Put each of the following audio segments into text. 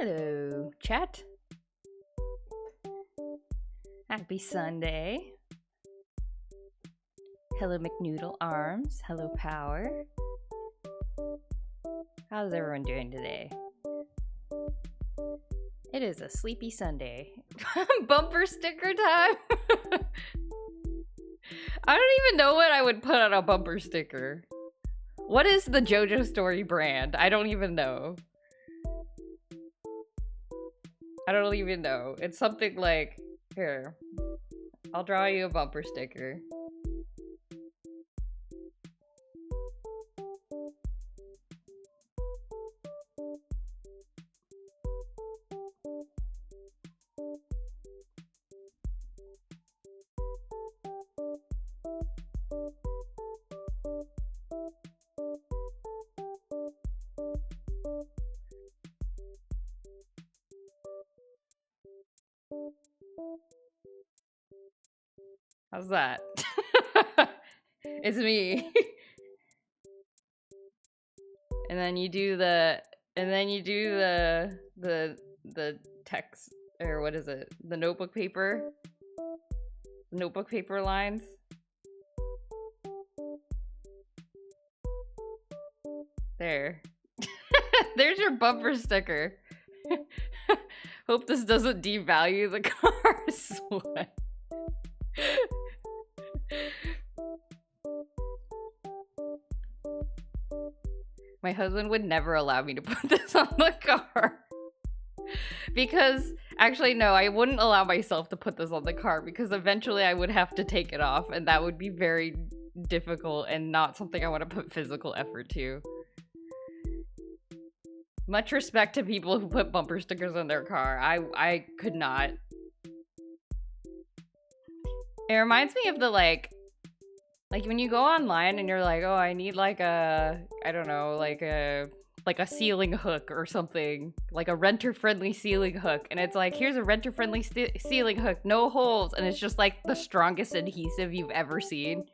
Hello, chat. Happy Sunday. Hello, McNoodle Arms. Hello, Power. How's everyone doing today? It is a sleepy Sunday. Bumper sticker time. I don't even know what I would put on a bumper sticker. What is the JoJo Story brand? I don't even know. I don't even know. It's something like, here, I'll draw you a bumper sticker. How's that? It's me. And then you do the text, or what is it? The notebook paper? Notebook paper lines? There. There's your bumper sticker. Hope this doesn't devalue the car. Sweat. My husband would never allow me to put this on the car. Because, actually no, I wouldn't allow myself to put this on the car because eventually I would have to take it off and that would be very difficult and not something I want to put physical effort to. Much respect to people who put bumper stickers on their car. I could not. It reminds me of the like when you go online and you're like, oh, I need like a, I don't know, like a ceiling hook or something, like a renter-friendly ceiling hook, and it's like, here's a renter-friendly ceiling hook, no holes, and it's just like the strongest adhesive you've ever seen.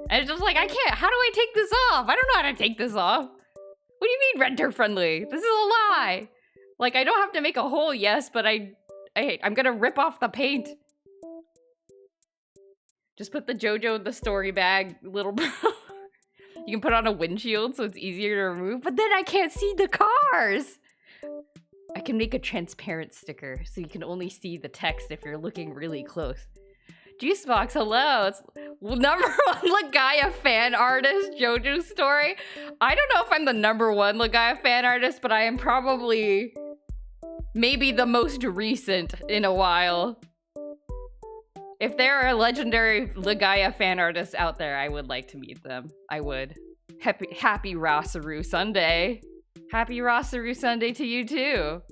And it's just like, I can't, how do I take this off? I don't know how to take this off. What do you mean renter-friendly? This is a lie. Like, I don't have to make a hole, yes, but I'm gonna rip off the paint. Just put the JoJo in the story bag, little bro. You can put on a windshield so it's easier to remove, but then I can't see the cars. I can make a transparent sticker so you can only see the text if you're looking really close. Juicebox, hello. It's #1 Legaia fan artist, JoJo Story. I don't know if I'm the #1 Legaia fan artist, but I am probably maybe the most recent in a while. If there are legendary Legaia fan artists out there, I would like to meet them. I would. Happy Rosaru Sunday. Happy Rosaru Sunday to you too.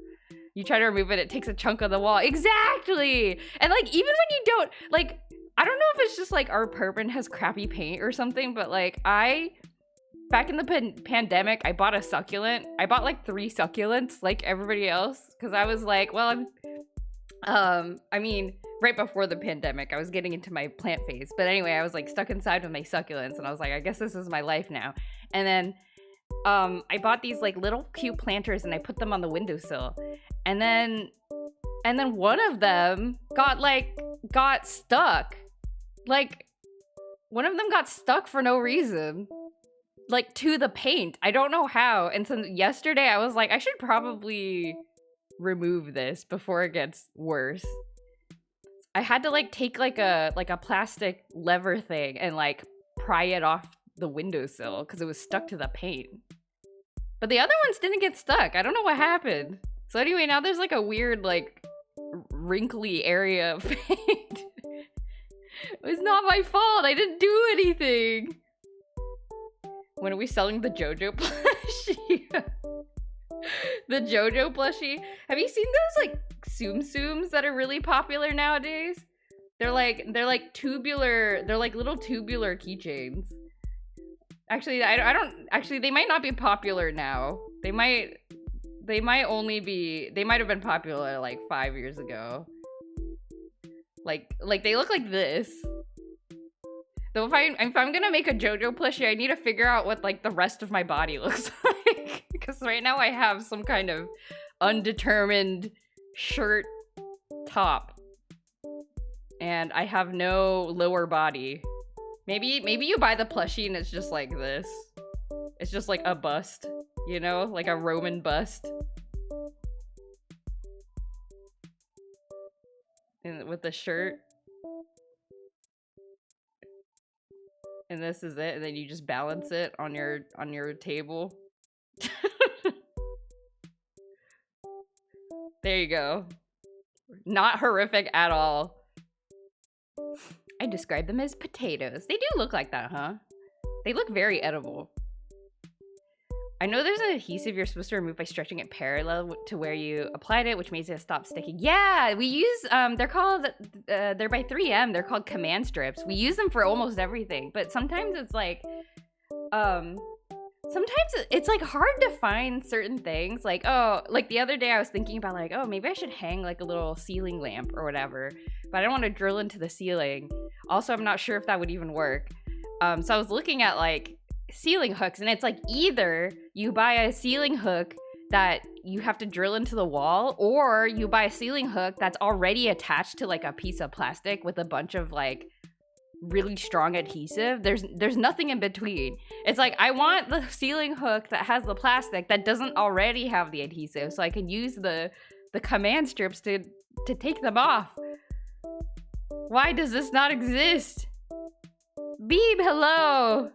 You try to remove it, it takes a chunk of the wall. Exactly! And like, even when you don't, like, I don't know if it's just like our apartment has crappy paint or something, but like back in the pandemic, I bought a succulent. I bought like 3 succulents like everybody else. Cause I was like, well, I mean, right before the pandemic, I was getting into my plant phase. But anyway, I was like stuck inside with my succulents and I was like, I guess this is my life now. And then I bought these like little cute planters and I put them on the windowsill. And then one of them got stuck. Like, one of them got stuck for no reason. Like, to the paint. I don't know how. And so yesterday I was like, I should probably remove this before it gets worse. I had to like take like a plastic lever thing and like pry it off the windowsill because it was stuck to the paint. But the other ones didn't get stuck. I don't know what happened. So anyway, now there's like a weird like wrinkly area of paint. It was not my fault. I didn't do anything. When are we selling the JoJo plushie? The JoJo plushie? Have you seen those like Tsum Tsums that are really popular nowadays? They're like tubular, they're like little tubular keychains. Actually, I don't actually, they might not be popular now. They might only be, they might have been popular like 5 years ago. Like they look like this. Though if I'm gonna make a JoJo plushie, I need to figure out what like the rest of my body looks like. Because right now I have some kind of undetermined shirt top. And I have no lower body. Maybe you buy the plushie and it's just like this. It's just like a bust, you know? Like a Roman bust. And with the shirt. And this is it, and then you just balance it on your table. There you go. Not horrific at all. I describe them as potatoes. They do look like that, huh? They look very edible. I know there's an adhesive you're supposed to remove by stretching it parallel to where you applied it, which makes it stop sticking. Yeah, we use, they're called, they're by 3M. They're called command strips. We use them for almost everything, but sometimes it's like, sometimes it's like hard to find certain things. Like, oh, like the other day I was thinking about like, oh, maybe I should hang like a little ceiling lamp or whatever, but I don't want to drill into the ceiling. Also, I'm not sure if that would even work. So I was looking at like ceiling hooks, and it's like either you buy a ceiling hook that you have to drill into the wall, or you buy a ceiling hook that's already attached to like a piece of plastic with a bunch of like really strong adhesive. There's nothing in between. It's like I want the ceiling hook that has the plastic that doesn't already have the adhesive, so I can use the command strips to take them off. Why does this not exist? Beeb, hello.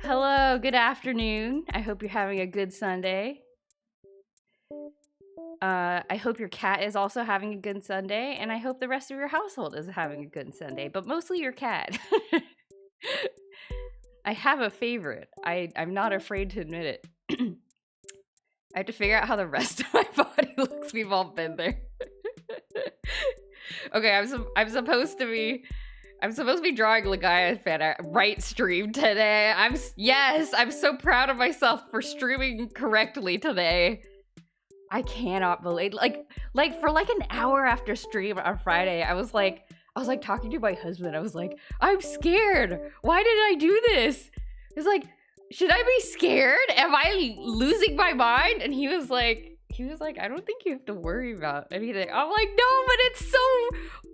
Hello, good afternoon. I hope you're having a good Sunday. I hope your cat is also having a good Sunday, and I hope the rest of your household is having a good Sunday, but mostly your cat. I have a favorite. I'm not afraid to admit it. I have to figure out how the rest of my body looks. We've all been there. Okay, I'm supposed to be drawing Legaia fan art right stream today. I'm so proud of myself for streaming correctly today. I cannot believe like for like an hour after stream on Friday, I was like talking to my husband. I was like, I'm scared. Why did I do this? It's like, should I be scared? Am I losing my mind? And he was like, I don't think you have to worry about anything. I'm like, no, but it's so,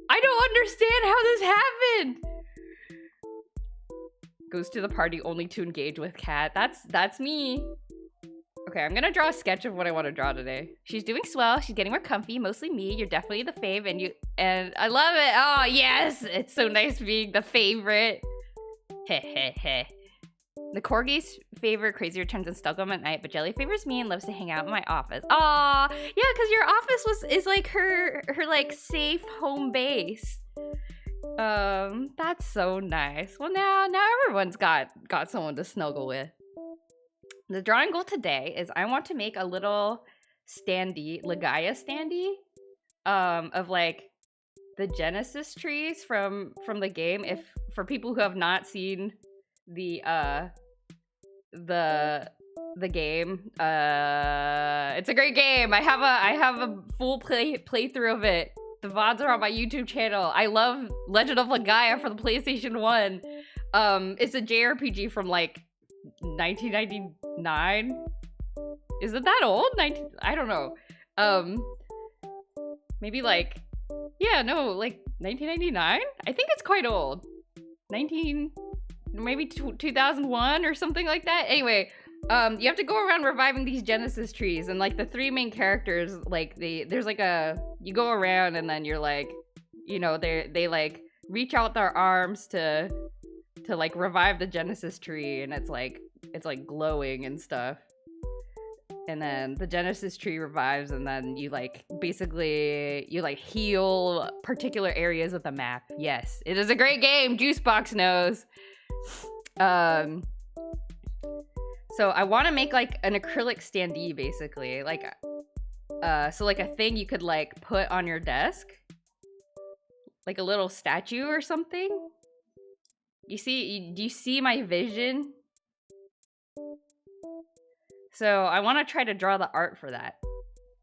I don't understand how this happened. Goes to the party only to engage with cat. That's me. Okay, I'm gonna draw a sketch of what I want to draw today. She's doing swell. She's getting more comfy. Mostly me. You're definitely the fave, and I love it. Oh yes, it's so nice being the favorite. Heh heh heh. The corgis favor crazy returns and Stockholm at night, but Jelly favors me and loves to hang out in my office. Aw, yeah, because your office is like her like safe home base. That's so nice. Well, now everyone's got someone to snuggle with. The drawing goal today is I want to make a little standee, Legaia standee, of like the Genesis trees from the game. If for people who have not seen the game, it's a great game. I have a full playthrough of it. The VODs are on my YouTube channel. I love Legend of Legaia for the PlayStation 1. It's a JRPG from like 1999. Is it that old? I don't know. Maybe like, yeah, no, like 1999? I think it's quite old. Maybe 2001 or something like that. Anyway, you have to go around reviving these Genesis trees, and like the three main characters, like there's like you go around and then you're like, you know, they like reach out their arms to like revive the Genesis tree, and it's like glowing and stuff. And then the Genesis tree revives, and then you like basically you like heal particular areas of the map. Yes, it is a great game. Juicebox knows. So I want to make like an acrylic standee, basically, like so like a thing you could like put on your desk, like a little statue or something. Do you see my vision? So I want to try to draw the art for that.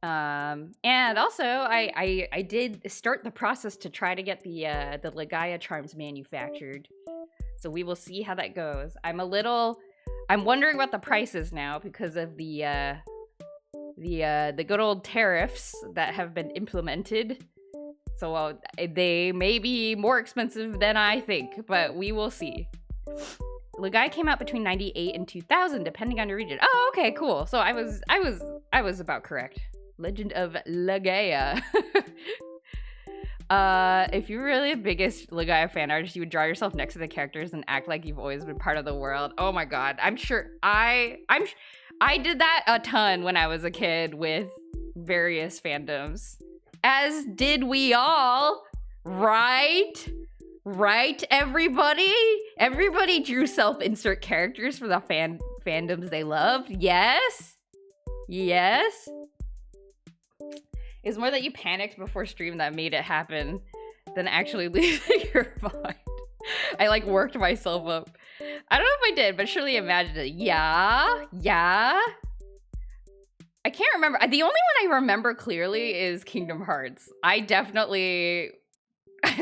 And also I did start the process to try to get the Legaia charms manufactured. So we will see how that goes. I'm wondering about the prices now because of the good old tariffs that have been implemented. So they may be more expensive than I think, but we will see. Legaia came out between 98 and 2000, depending on your region. Oh, okay, cool. So I was about correct. Legend of Legaia. If you're really the biggest Legaia fan artist, you would draw yourself next to the characters and act like you've always been part of the world. Oh my god, I'm sure I did that a ton when I was a kid with various fandoms. As did we all, right? Right, everybody? Everybody drew self-insert characters for the fandoms they loved. Yes? Yes? It's more that you panicked before stream that made it happen than actually losing your mind. I like worked myself up. I don't know if I did, but surely imagined it. Yeah? I can't remember. The only one I remember clearly is Kingdom Hearts. I definitely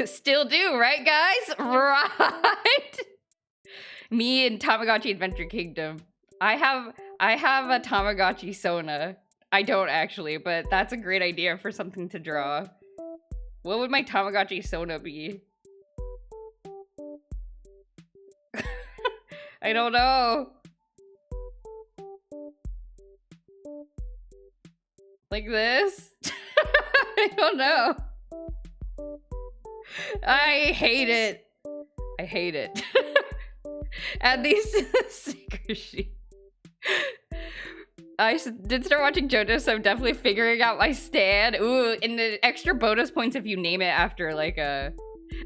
still do, right guys? Right? Me and Tamagotchi Adventure Kingdom. I have a Tamagotchi Sona. I don't actually, but that's a great idea for something to draw. What would my Tamagotchi Sona be? I don't know. Like this? I don't know. I hate it. I hate it. Add these to the sticker sheet. I did start watching JoJo, so I'm definitely figuring out my stand. Ooh, and the extra bonus points if you name it after like a...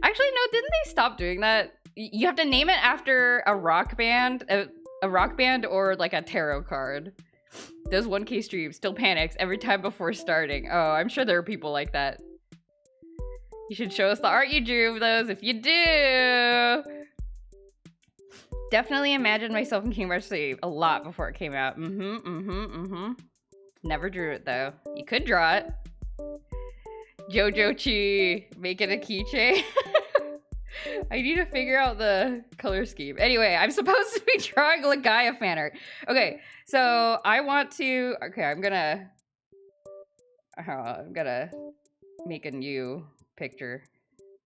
Actually, no, didn't they stop doing that? You have to name it after a rock band or like a tarot card. Does 1K stream, still panics every time before starting. Oh, I'm sure there are people like that. You should show us the art you drew of those if you do. Definitely imagined myself in Kingdom Hearts 3 a lot before it came out. Never drew it though. You could draw it. Jojo Chi, make it a keychain. I need to figure out the color scheme. Anyway, I'm supposed to be drawing Legaia fan art. Okay, so I want to. Okay, I'm gonna make a new picture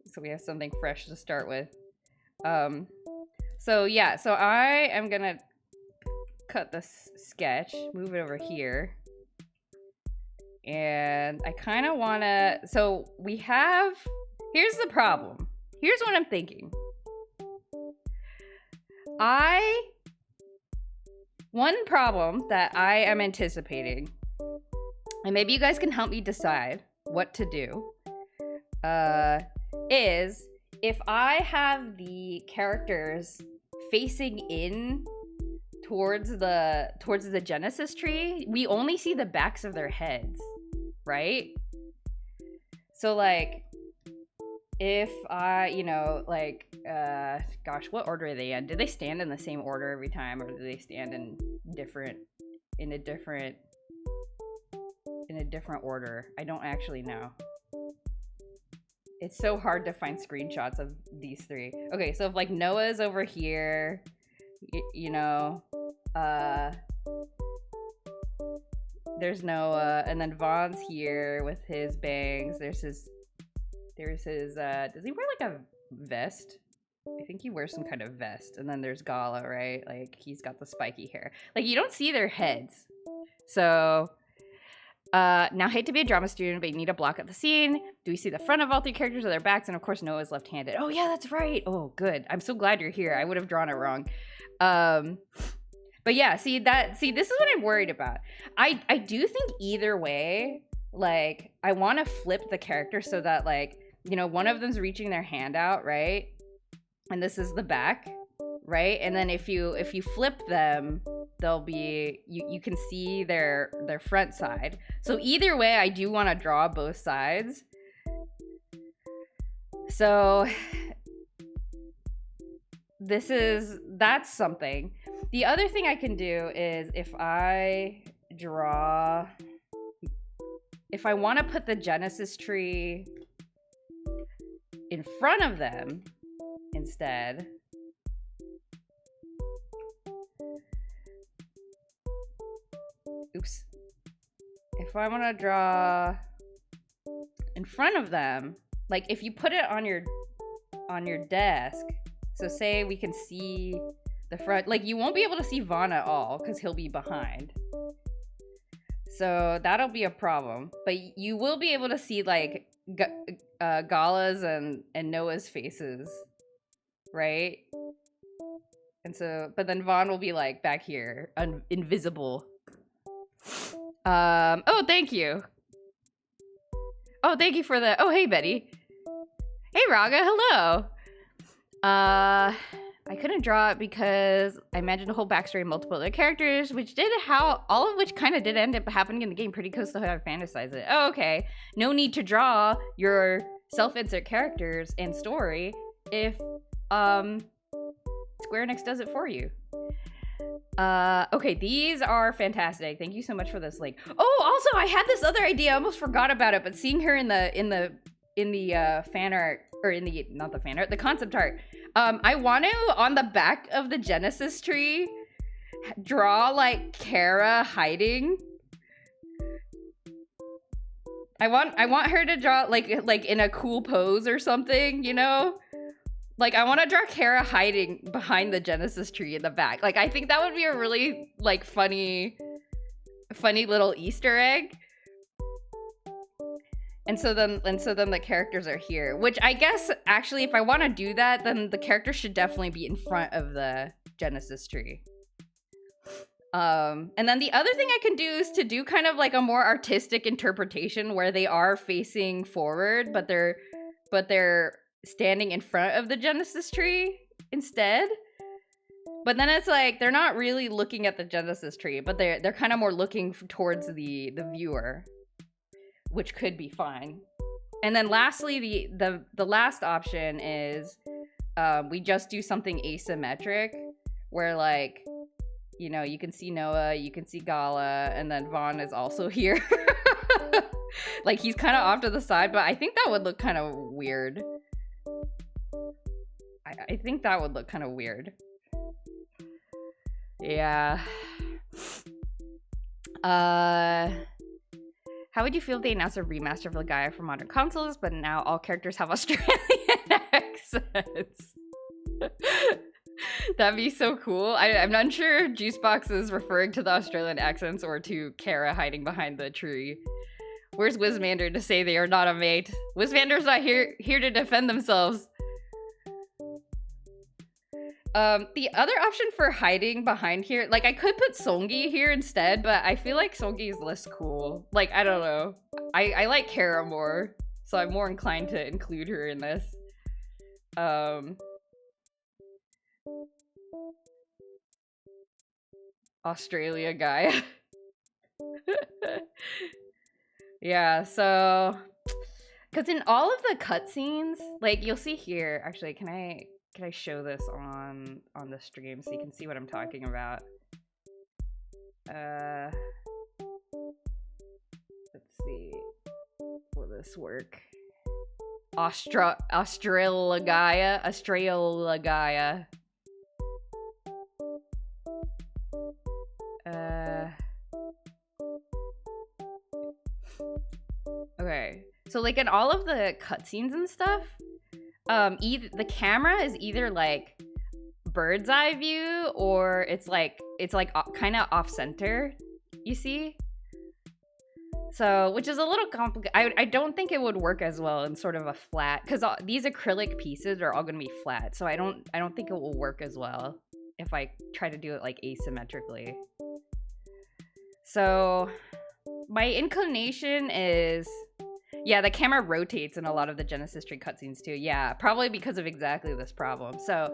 so we have something fresh to start with. So yeah, so I am gonna cut this sketch, move it over here. And I kind of want to, so we have, here's the problem. Here's what I'm thinking. I One problem that I am anticipating, and maybe you guys can help me decide what to do, is if I have the characters facing in towards the Genesis tree, we only see the backs of their heads, right? So like, if I, gosh, what order are they in? Do they stand in the same order every time, or do they stand in a different order? I don't actually know. It's so hard to find screenshots of these three. Okay, so if like Noah's over here, there's Noah, and then Vaughn's here with his bangs. There's his, does he wear like a vest? I think he wears some kind of vest. And then there's Gala, right? Like he's got the spiky hair. Like you don't see their heads. So, now hate to be a drama student, but you need a block at the scene. Do we see the front of all three characters or their backs? And of course Noah's left-handed. Oh yeah, that's right. Oh, good. I'm so glad you're here. I would have drawn it wrong. But yeah, see, this is what I'm worried about. I do think either way, like, I want to flip the character so that, like, one of them's reaching their hand out, right? And this is the back, right? And then if you flip them, they'll be, you can see their front side. So either way, I do want to draw both sides. So that's something. The other thing I can do is if I want to put the Genesis tree in front of them instead, oops. If I want to draw in front of them, like if you put it on your desk, so say we can see the front, like you won't be able to see Vaughn at all because he'll be behind. So that'll be a problem. But you will be able to see like Gala's and Noah's faces, right? And so, but then Vaughn will be like back here, invisible. Oh, thank you. Oh, thank you for the, oh, hey, Betty. Hey, Raga, hello. I couldn't draw it because I imagined a whole backstory of multiple other characters, all of which kind of did end up happening in the game pretty close to how I fantasized it. Oh, okay. No need to draw your self-insert characters and story if, Square Enix does it for you. Okay, these are fantastic. Thank you so much for this link. Oh, also, I had this other idea. I almost forgot about it, but seeing her in the fan art, or not the fan art, the concept art. I want to, on the back of the Genesis tree, draw like Kara hiding. I want her to draw like in a cool pose or something, Like, I want to draw Kara hiding behind the Genesis tree in the back. Like, I think that would be a really, like, funny little Easter egg. And so then the characters are here. Which I guess, actually, if I want to do that, then the characters should definitely be in front of the Genesis tree. And then the other thing I can do is to do kind of like a more artistic interpretation where they are facing forward, but they're standing in front of the Genesis tree instead. But then it's like they're not really looking at the Genesis tree, but they're kind of more looking towards the viewer, which could be fine. And then lastly, the last option is we just do something asymmetric where, like, you can see Noah, you can see Gala, and then Vaughn is also here. Like, he's kind of off to the side, but I think that would look kind of weird. I think that would look kind of weird. Yeah. How would you feel if they announced a remaster of Legaia for modern consoles, but now all characters have Australian accents? That'd be so cool. I'm not sure if Juicebox is referring to the Australian accents or to Kara hiding behind the tree. Where's Wizmander to say they are not a mate? Wizmander's not here to defend themselves. The other option for hiding behind here, like I could put Songi here instead, but I feel like Songi is less cool. Like, I don't know. I like Kara more, so I'm more inclined to include her in this. Australia guy. Yeah, so because in all of the cutscenes, like you'll see here, actually, can I show this on the stream so you can see what I'm talking about? Let's see. Will this work? Australia. Okay. So like in all of the cutscenes and stuff, either the camera is either like bird's eye view or it's like kind of off center, you see? So, which is a little complicated. I don't think it would work as well in sort of a flat, because these acrylic pieces are all going to be flat. So I don't think it will work as well if I try to do it like asymmetrically. So my inclination is, yeah, the camera rotates in a lot of the Genesis Tree cutscenes too. Yeah, probably because of exactly this problem. So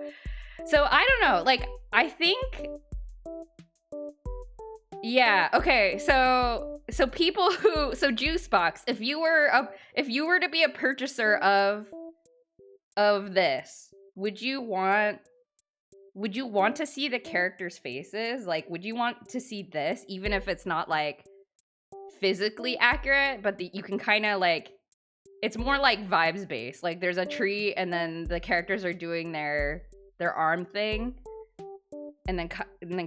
I don't know. Like, I think, yeah, okay. So people who, so Juicebox, if you were to be a purchaser of this, would you want to see the characters' faces? Like, would you want to see this, even if it's not like physically accurate, but you can kind of like, it's more like vibes based. Like there's a tree and then the characters are doing their arm thing, and then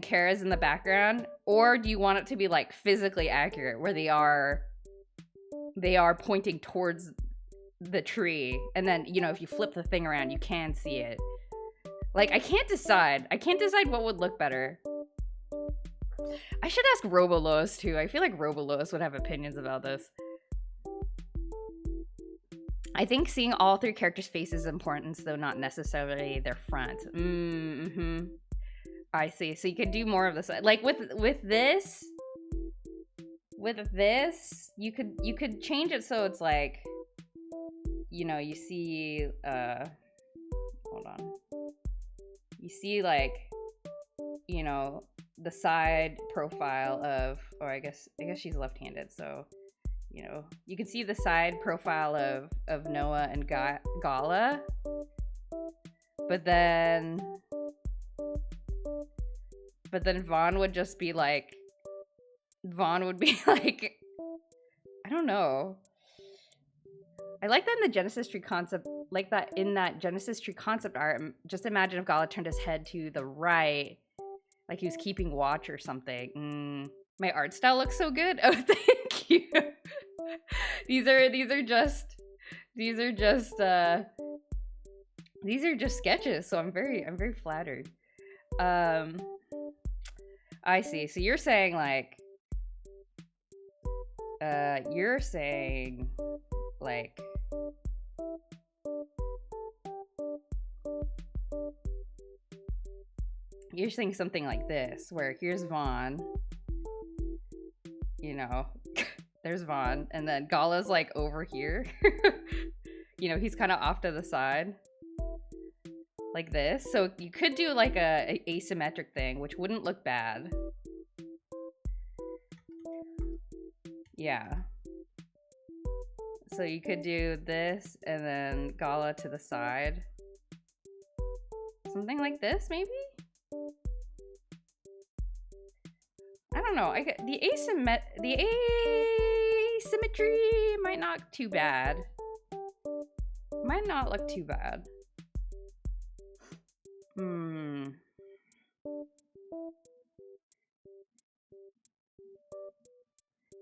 Kara's in the background? Or do you want it to be like physically accurate, where they are pointing towards the tree, and then, you know, if you flip the thing around, you can see it? Like, I can't decide what would look better. I should ask Robolois too. I feel like Robolois would have opinions about this. I think seeing all three characters' faces is important, though not necessarily their front. I see. So you could do more of this. Like with this, you could change it so it's like, you know, you see, hold on. You see, like, you know, the side profile of, or I guess she's left-handed, so, you know, you can see the side profile of Noah and Gala, but then Vaughn would just be like, I don't know. I like that in the Genesis Tree concept, like that in that Genesis Tree concept art. Just imagine if Gala turned his head to the right, like he was keeping watch or something. My art style looks so good. Oh, thank you. These are just sketches, so I'm very flattered. I see. So you're saying like, you're saying something like this, where here's Vaughn, you know, there's Vaughn, and then Gala's like over here. You know, he's kind of off to the side, like this. So you could do like a asymmetric thing, which wouldn't look bad. Yeah. So you could do this and then Gala to the side. Something like this, maybe? I don't know. The asymmetry might not look too bad. Might not look too bad.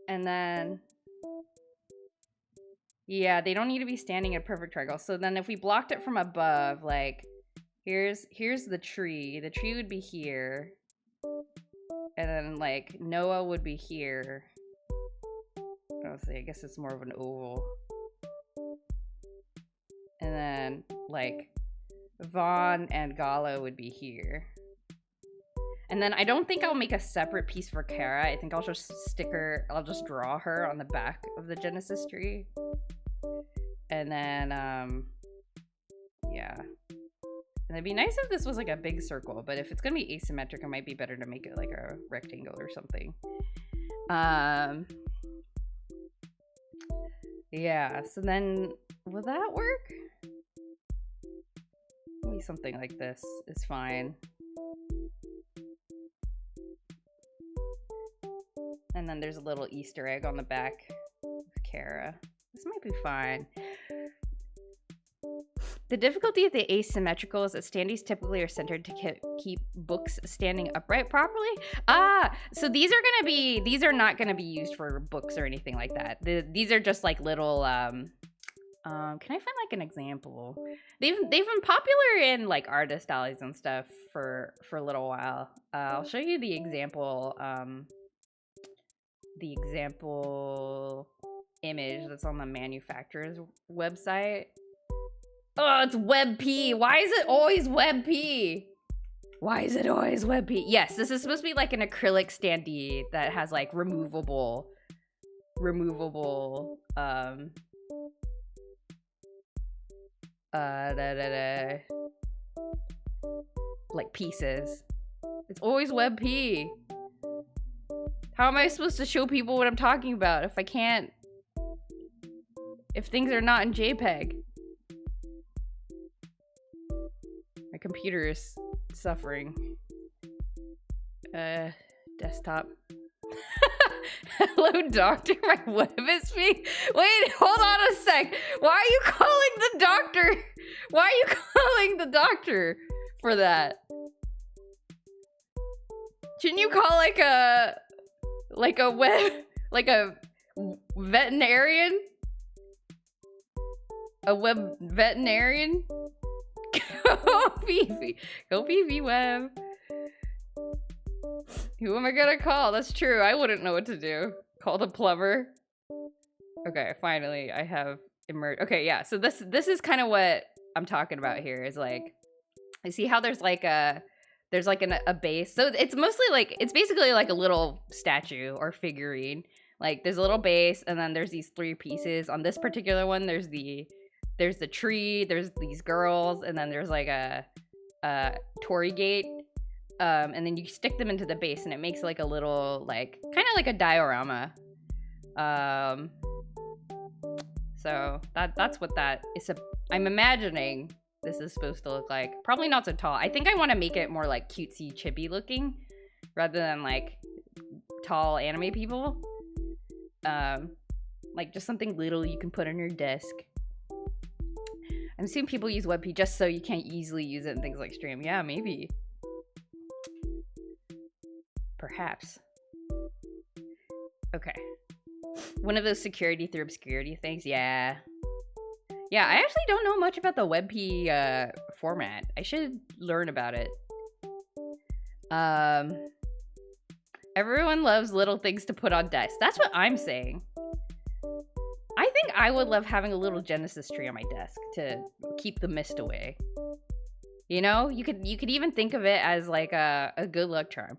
And then, yeah, they don't need to be standing in a perfect triangle. So then if we blocked it from above, like, here's the tree. The tree would be here. And then, like, Noah would be here. I guess it's more of an oval. And then, like, Vaughn and Gala would be here. And then I don't think I'll make a separate piece for Kara. I think I'll just I'll just draw her on the back of the Genesis tree. And then, yeah. And it'd be nice if this was like a big circle, but if it's gonna be asymmetric, it might be better to make it like a rectangle or something. Yeah, so then, will that work? Maybe something like this is fine. And then there's a little Easter egg on the back of Kara. This might be fine. The difficulty of the asymmetrical is that standees typically are centered to keep books standing upright properly. So these are not gonna be used for books or anything like that. These are just like little, can I find like an example? They've been popular in like artist alleys and stuff for a little while. I'll show you the example image that's on the manufacturer's website. Oh, it's WebP. Why is it always WebP? Why is it always WebP? Yes, this is supposed to be like an acrylic standee that has like removable, like pieces. It's always WebP. How am I supposed to show people what I'm talking about if I can't? If things are not in JPEG? My computer is suffering. Desktop. Hello, doctor. My web is being... Wait, hold on a sec. Why are you calling the doctor? Why are you calling the doctor for that? Shouldn't you call like a veterinarian? A web veterinarian? Go Fifi. Go Fifi Web. Who am I gonna call? That's true. I wouldn't know what to do. Call the plumber. Okay, finally I have emerged. Okay, yeah. So this is kind of what I'm talking about here. Is like, you see how there's like a base. So it's mostly like, it's basically like a little statue or figurine. Like there's a little base, and then there's these three pieces. On this particular one, there's the tree, there's these girls, and then there's like a torii gate. And then you stick them into the base, and it makes like a little, like, kind of like a diorama. So that's what that is. I'm imagining this is supposed to look like. Probably not so tall. I think I want to make it more like cutesy, chibi looking, rather than like tall anime people. Like just something little you can put on your desk. I'm assuming people use WebP just so you can't easily use it in things like stream. Yeah, maybe. Perhaps. Okay. One of those security through obscurity things. Yeah. Yeah, I actually don't know much about the WebP format. I should learn about it. Everyone loves little things to put on desks. That's what I'm saying. I think I would love having a little Genesis tree on my desk to keep the mist away. You know, you could even think of it as like a good luck charm.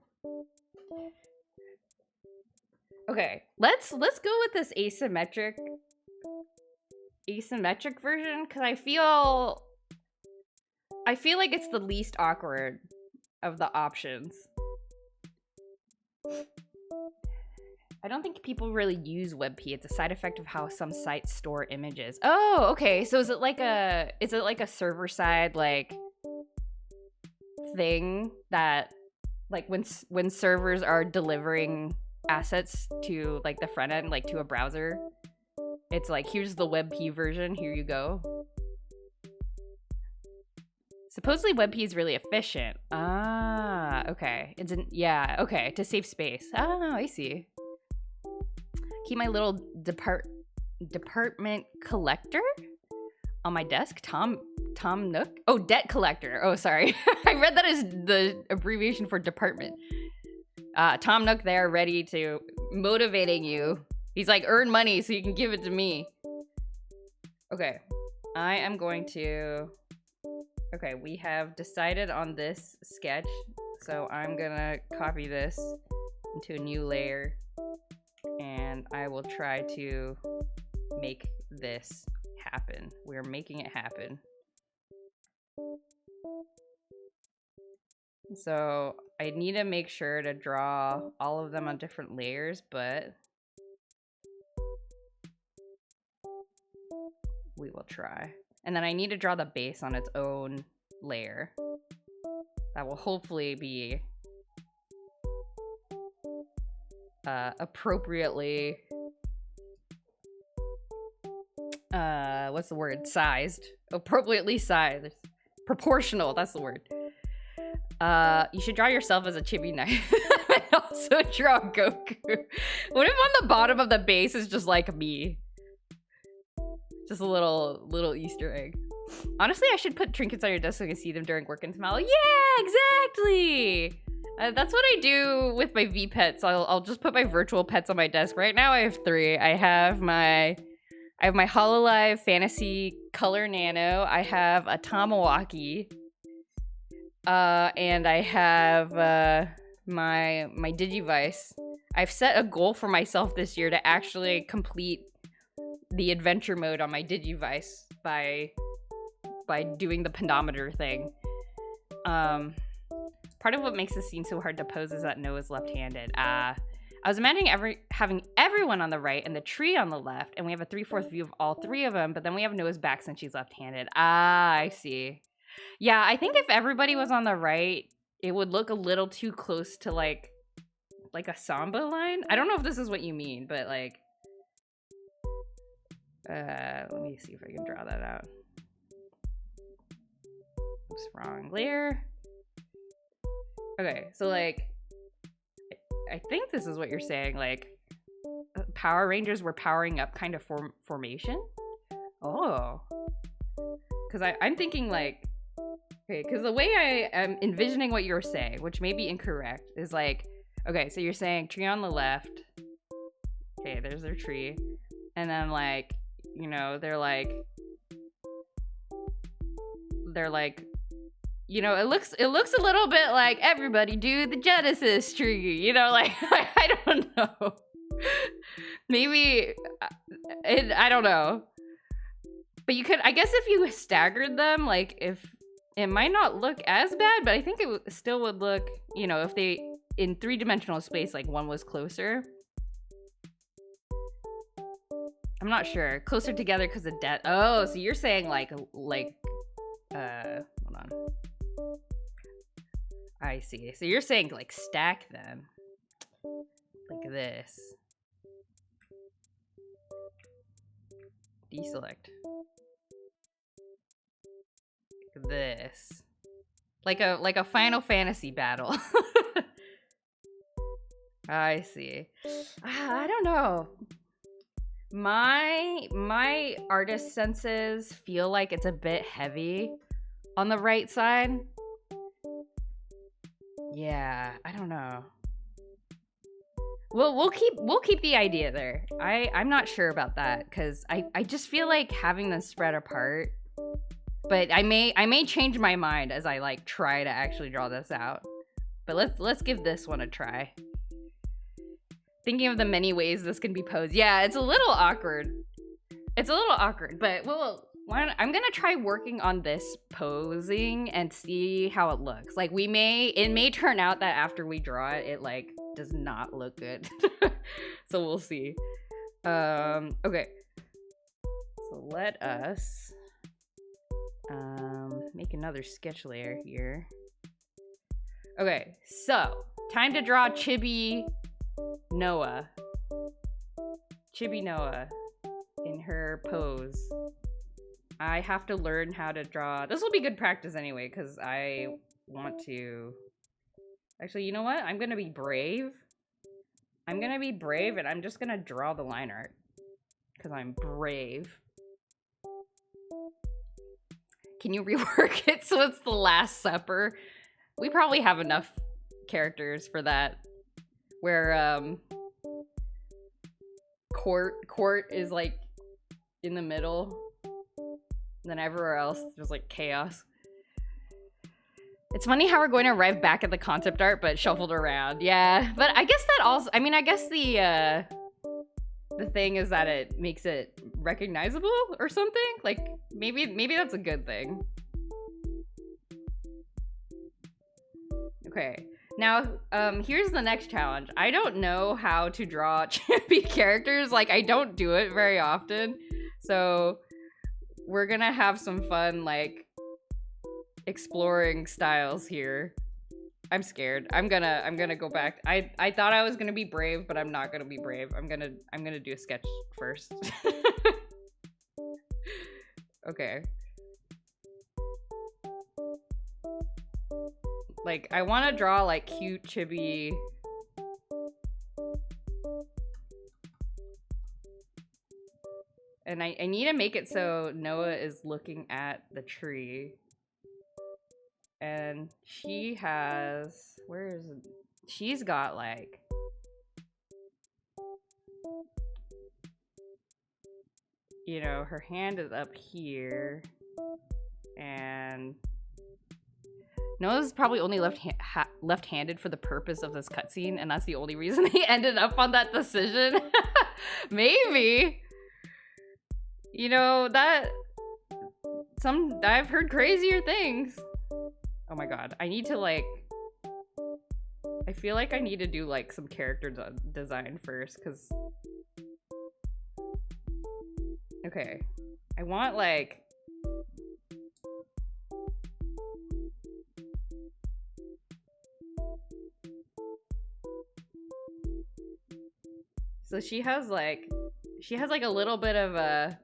Okay, let's go with this asymmetric version, because I feel like it's the least awkward of the options. I don't think people really use WebP. It's a side effect of how some sites store images. Oh, okay. So is it like a server side like thing that, like, when servers are delivering assets to like the front end, like to a browser, it's like, here's the WebP version, here you go. Supposedly WebP is really efficient. Ah, okay. Yeah, okay, to save space. Oh, I see. Keep my little department collector on my desk. Tom Nook. Oh, debt collector. Oh, sorry. I read that as the abbreviation for department. Tom Nook there, ready to motivating you. He's like, earn money so you can give it to me. Okay, I am going to Okay, we have decided on this sketch, so I'm gonna copy this into a new layer, and I will try to make this happen. We're making it happen. So I need to make sure to draw all of them on different layers, but we will try. And then I need to draw the base on its own layer. That will hopefully be appropriately, what's the word? Sized. Appropriately sized. Proportional, that's the word. You should draw yourself as a chibi knife. And also draw Goku. What if on the bottom of the base is just like me? Just a little Easter egg. Honestly, I should put trinkets on your desk so you can see them during work and smile. Yeah, exactly! That's what I do with my V-pets. I'll just put my virtual pets on my desk. Right now I have 3. I have my Hololive Fantasy Color Nano. I have a Tamawaki. And I have my Digivice. I've set a goal for myself this year to actually complete the adventure mode on my Digivice by doing the pedometer thing. Part of what makes this scene so hard to pose is that Noah's left-handed. I was imagining having everyone on the right and the tree on the left, and we have a 3/4 view of all 3 of them, but then we have Noah's back since she's left-handed. I see. Yeah, I think if everybody was on the right, it would look a little too close to like a samba line. I don't know if this is what you mean, but like, let me see if I can draw that out. Oops, wrong layer. Okay, so like, I think this is what you're saying, like, Power Rangers were powering up kind of formation? Oh. Because I'm thinking like, okay, because the way I am envisioning what you're saying, which may be incorrect, is like, okay, so you're saying tree on the left. Okay, there's their tree. And then like, you know, they're like, you know, it looks a little bit like everybody do the Genesis tree, you know, like, I don't know. Maybe, I don't know. But you could, I guess if you staggered them, like, if, it might not look as bad, but I think it still would look, you know, if they, in 3-dimensional space, like, one was closer. I'm not sure. Closer together because of death. Oh, so you're saying, like, hold on. I see. So you're saying, like, stack them. Like this. Deselect. Like this. Like a Final Fantasy battle. I see. I don't know. My artist senses feel like it's a bit heavy on the right side. Yeah, I don't know. We'll keep the idea there. I'm not sure about that because I just feel like having them spread apart. But I may change my mind as I like try to actually draw this out. But let's give this one a try. Thinking of the many ways this can be posed. Yeah, it's a little awkward. It's a little awkward, but I'm gonna try working on this posing and see how it looks. Like it may turn out that after we draw it, it like does not look good. So we'll see. Okay. So let us make another sketch layer here. Okay, so time to draw Chibi Noah. Chibi Noah in her pose. I have to learn how to draw. This will be good practice anyway, because I want to... Actually, you know what? I'm going to be brave. I'm going to be brave, and I'm just going to draw the line art. Because I'm brave. Can you rework it so it's the Last Supper? We probably have enough characters for that. Where, Court is, like, in the middle. And then everywhere else, there's, like, chaos. It's funny how we're going to arrive back at the concept art, but shuffled around. Yeah, but I guess that also, I mean, I guess the thing is that it makes it recognizable or something. Like, maybe that's a good thing. Okay, now, here's the next challenge. I don't know how to draw chibi characters. Like, I don't do it very often. So, we're gonna have some fun, like, exploring styles here. I'm scared. I'm gonna go back. I thought I was gonna be brave, but I'm not gonna be brave. I'm gonna do a sketch first. Okay. Like, I want to draw like cute chibi. And I need to make it so Noah is looking at the tree. And she has, where is it? She's got like, you know, her hand is up here. And Noah's probably only left-handed for the purpose of this cutscene, and that's the only reason he ended up on that decision. Maybe. You know, I've heard crazier things. Oh my god, I need to like, I feel like I need to do like some character design first, because, okay, I want like, so she has like a little bit of a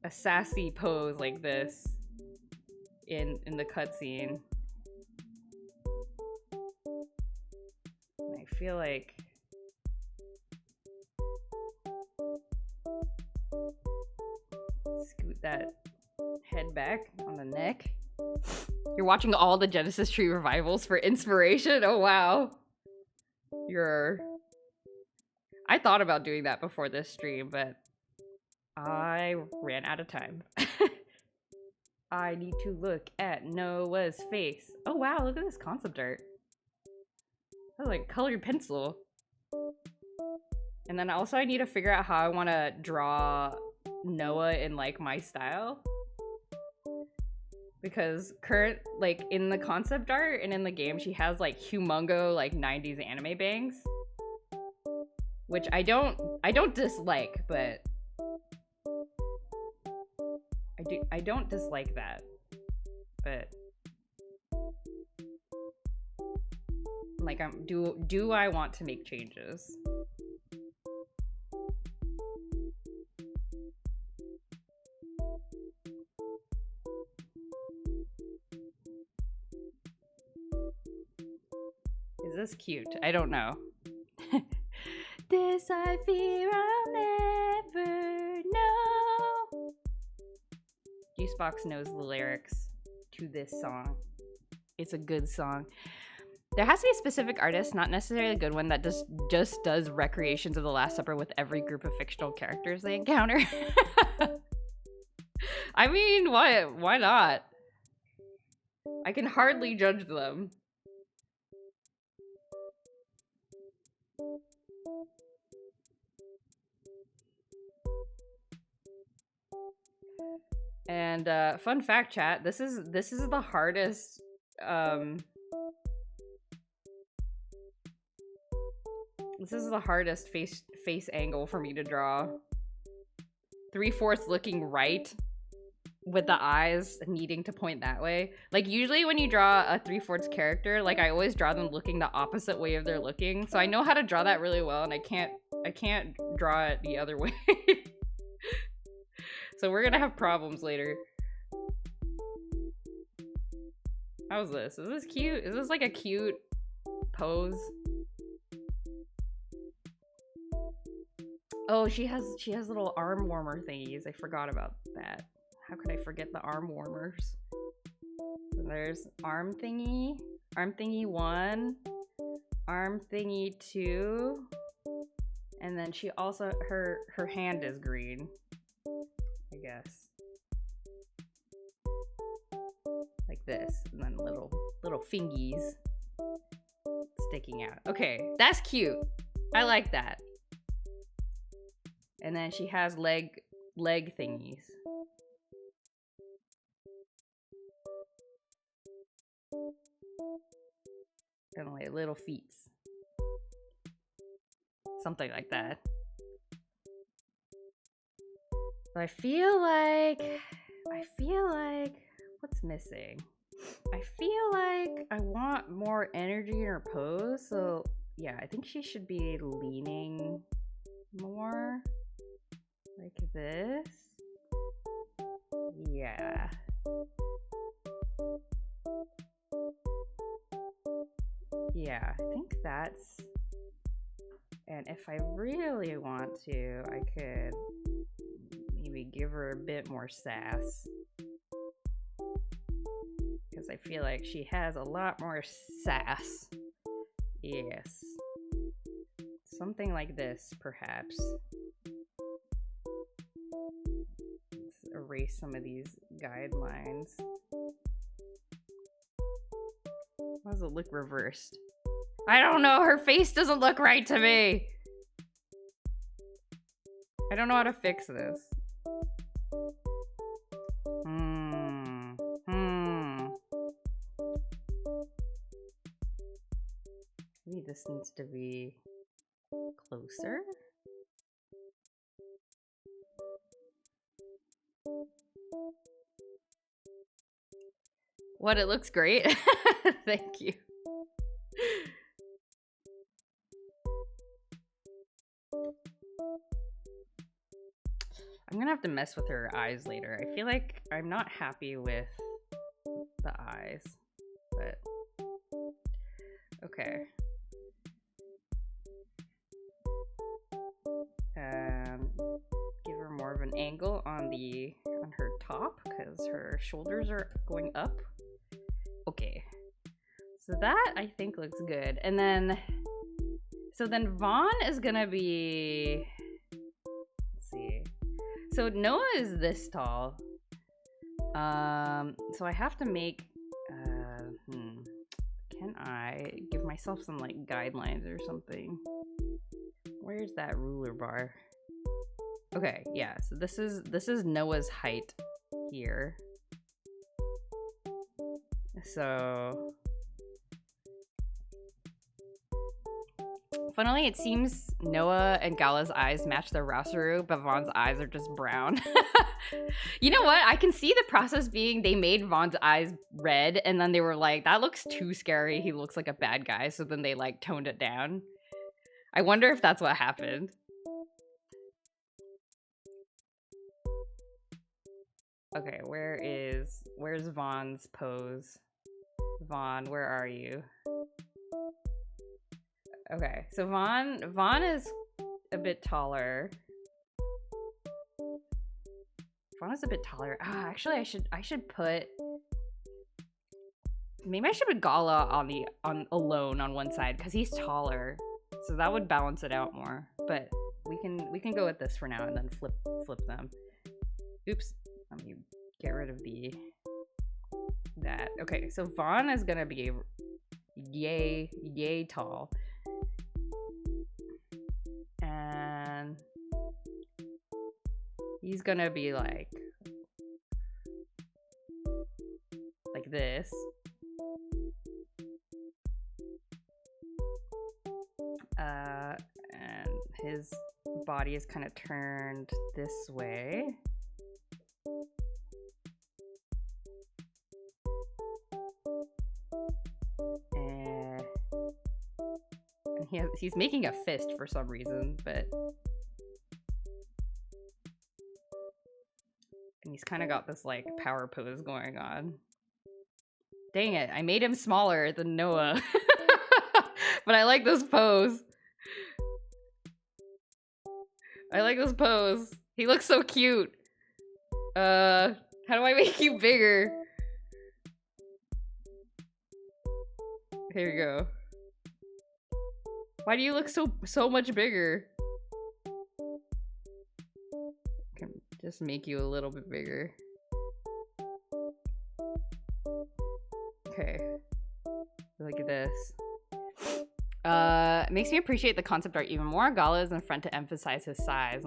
sassy pose like this in the cutscene. I feel like scoot that head back on the neck. You're watching all the Genesis Tree revivals for inspiration? Oh wow. I thought about doing that before this stream, but I ran out of time. I need to look at Noah's face. Oh wow, look at this concept art. That's like colored pencil. And then also I need to figure out how I want to draw Noah in like my style. Because like in the concept art and in the game, she has like humongo like 90s anime bangs. Which I don't dislike, but I don't dislike that. But like do I want to make changes? Is this cute? I don't know. This I fear I'll never know. Juicebox knows the lyrics to this song. It's a good song. There has to be a specific artist, not necessarily a good one, that just does recreations of the Last Supper with every group of fictional characters they encounter. I mean, why not? I can hardly judge them. And fun fact, chat, this is the hardest this is the hardest face angle for me to draw. 3/4 looking right with the eyes needing to point that way. Like usually when you draw a 3/4 character, like I always draw them looking the opposite way of their looking. So I know how to draw that really well, and I can't draw it the other way. So we're gonna have problems later. How's this? Is this cute? Is this like a cute pose? Oh, she has little arm warmer thingies. I forgot about that. How could I forget the arm warmers? So there's arm thingy 1, arm thingy 2, and then she also her hand is green, I guess. Like this, and then little fingies sticking out. Okay, that's cute. I like that. And then she has leg thingies. And like little feet. Something like that. But I feel like what's missing? I feel like I want more energy in her pose. So yeah, I think she should be leaning more like this. Yeah. Yeah, I think that's... And if I really want to, I could maybe give her a bit more sass. Because I feel like she has a lot more sass. Yes. Something like this, perhaps. Let's erase some of these guidelines. How does it look reversed? I don't know, her face doesn't look right to me. I don't know how to fix this. Maybe this needs to be closer. What, it looks great? Thank you. I'm gonna have to mess with her eyes later. I feel like I'm not happy with the eyes, but okay. Give her more of an angle on her top because her shoulders are going up. Okay, so that I think looks good. And then, so then Vaughn is gonna be, let's see. So Noah is this tall. So I have to make, can I give myself some like guidelines or something? Where's that ruler bar? Okay, yeah, so this is Noah's height here. So funnily, it seems Noah and Gala's eyes match their Rasaru, but Vaughn's eyes are just brown. You know what? I can see the process being they made Vaughn's eyes red, and then they were like, that looks too scary. He looks like a bad guy. So then they like toned it down. I wonder if that's what happened. Okay, where's Vaughn's pose? Vaughn, where are you? Okay, so Vaughn is a bit taller. Vaughn is a bit taller. Ah, actually, I should put. Maybe I should put Gala on alone on one side because he's taller, so that would balance it out more. But we can go with this for now and then flip them. Oops, let me get rid of that. Okay, so Vaughn is gonna be yay tall. And he's gonna be like this. And his body is kind of turned this way. And he's making a fist for some reason, but and he's kind of got this like power pose going on. Dang it, I made him smaller than Noah. But I like this pose. I like this pose. He looks so cute. How do I make you bigger? Here we go. Why do you look so much bigger? I can just make you a little bit bigger. Okay. Look at this. It makes me appreciate the concept art even more. Gala is in front to emphasize his size.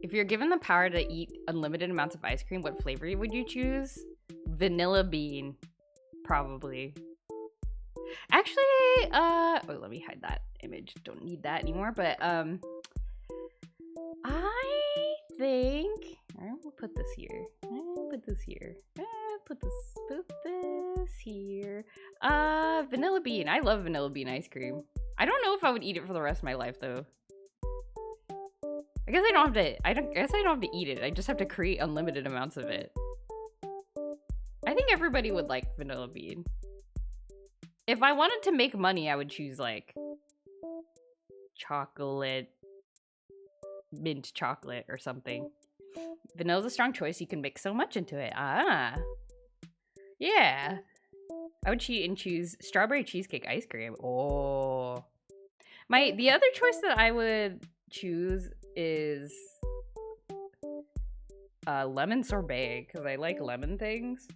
If you're given the power to eat unlimited amounts of ice cream, what flavor would you choose? Vanilla bean, probably. Actually, oh, let me hide that image. Don't need that anymore. But I think we'll put this here. Put this here. Put this here. Vanilla bean. I love vanilla bean ice cream. I don't know if I would eat it for the rest of my life though. I guess I don't have to eat it. I just have to create unlimited amounts of it. I think everybody would like vanilla bean. If I wanted to make money, I would choose like chocolate, mint chocolate or something. Vanilla's a strong choice. You can mix so much into it. Ah. Yeah. I would cheat and choose strawberry cheesecake ice cream. Oh. The other choice that I would choose is lemon sorbet, because I like lemon things.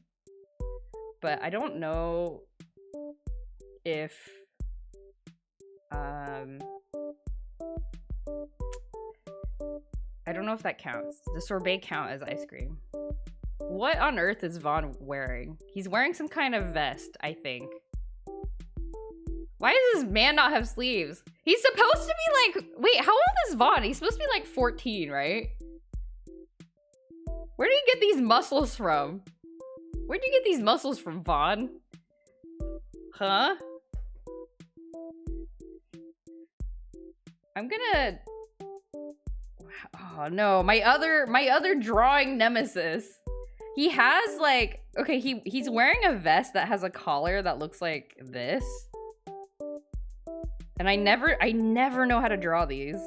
But I don't know if I don't know if that counts. Does sorbet count as ice cream? What on earth is Vaughn wearing? He's wearing some kind of vest, I think. Why does this man not have sleeves? He's supposed to be like, wait, how old is Vaughn? He's supposed to be like 14, right? Where do you get these muscles from? Where'd you get these muscles from, Vaughn? Huh? I'm gonna... Oh no, my other drawing nemesis. He has like, okay, he's wearing a vest that has a collar that looks like this. And I never know how to draw these.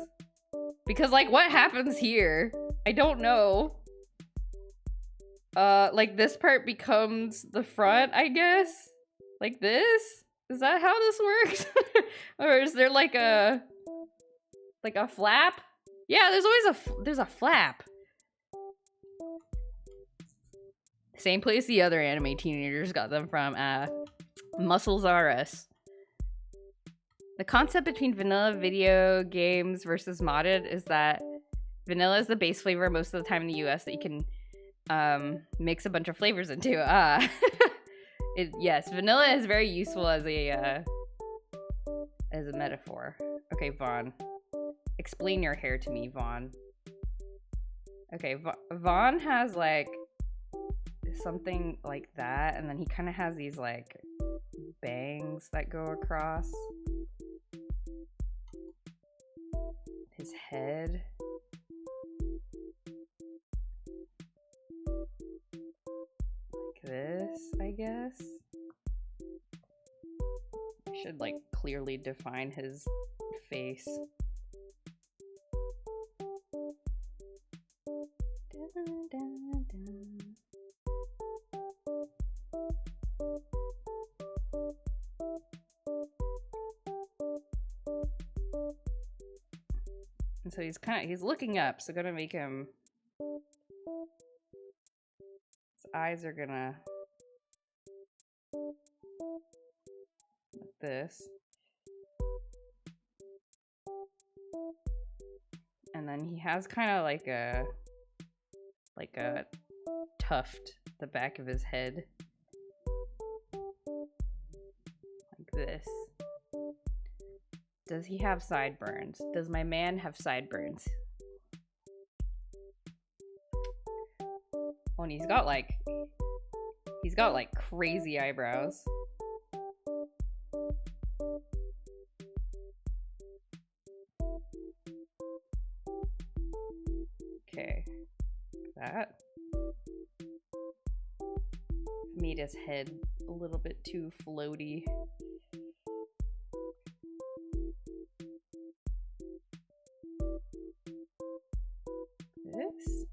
Because like what happens here? I don't know. Like this part becomes the front, I guess? Like this? Is that how this works? Or is there like a flap? Yeah, there's always a flap. Same place the other anime teenagers got them from. Muscles R Us. The concept between vanilla video games versus modded is that vanilla is the base flavor most of the time in the US that you can mix a bunch of flavors into. Yes, vanilla is very useful as a metaphor. Okay, Vaughn. Explain your hair to me, Vaughn. Okay, Vaughn has like something like that, and then he kind of has these like bangs that go across his head. Like this, I guess. I should like clearly define his face. Dun, dun, dun. And so he's looking up, so gonna make him, his eyes are gonna, like this. And then he has kind of like a tuft at the back of his head. Like this. Does he have sideburns? Does my man have sideburns? Oh, and he's got like crazy eyebrows. Okay. That made his head a little bit too floaty. This.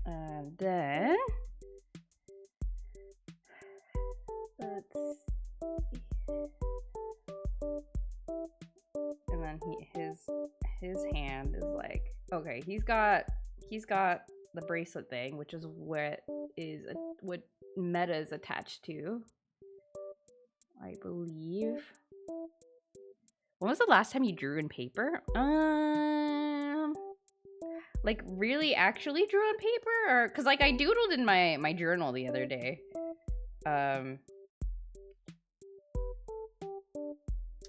And then let's see. then his hand is like, okay, he's got the bracelet thing, which is what Meta is attached to, I believe. When was the last time you drew in paper? Like really actually drew on paper, or because like I doodled in my journal the other day.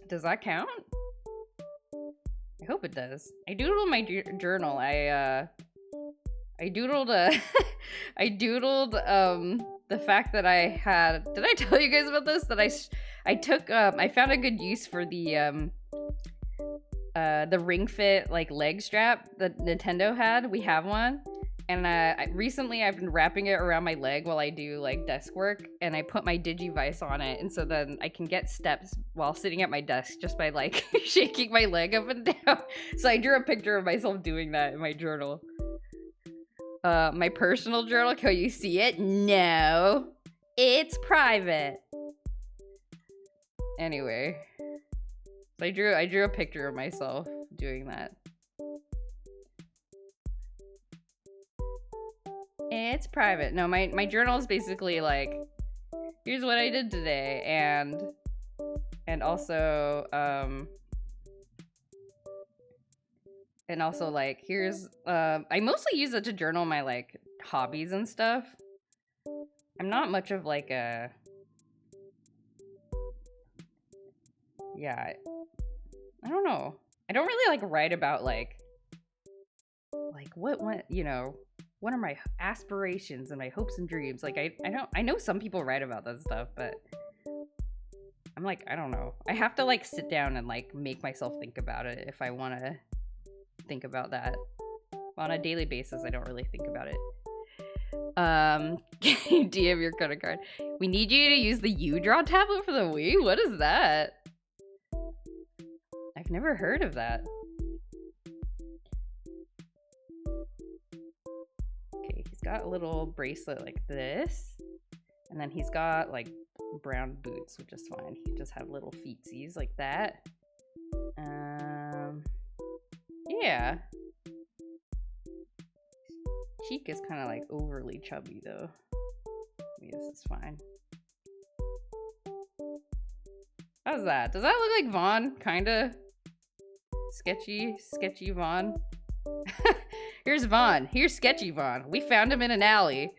Does that count? I hope it does. I doodled in my journal. I doodled I doodled the fact that I had, did I tell you guys about this? That I took I found a good use for the Ring Fit like leg strap that Nintendo had. We have one. And recently I've been wrapping it around my leg while I do like desk work, and I put my Digivice on it, and so then I can get steps while sitting at my desk just by like shaking my leg up and down. So I drew a picture of myself doing that in my journal. My personal journal, can you see it? No, it's private. Anyway, so I drew a picture of myself doing that. It's private. No, my journal is basically like, here's what I did today, and also like here's I mostly use it to journal my like hobbies and stuff. I'm not much of like a, yeah, I don't know. I don't really like write about like what you know, what are my aspirations and my hopes and dreams? Like I know some people write about that stuff, but I'm like, I don't know. I have to like sit down and like make myself think about it if I want to think about that. On a daily basis, I don't really think about it. Can you DM your credit card? We need you to use the U-Draw tablet for the Wii? What is that? I've never heard of that. Okay, he's got a little bracelet like this. And then he's got like brown boots, which is fine. He just have little feetsies like that. Yeah. Cheek is kind of like overly chubby though. Maybe this is fine. How's that? Does that look like Vaughn? Kinda sketchy Vaughn. Here's Vaughn. Here's sketchy Vaughn. We found him in an alley.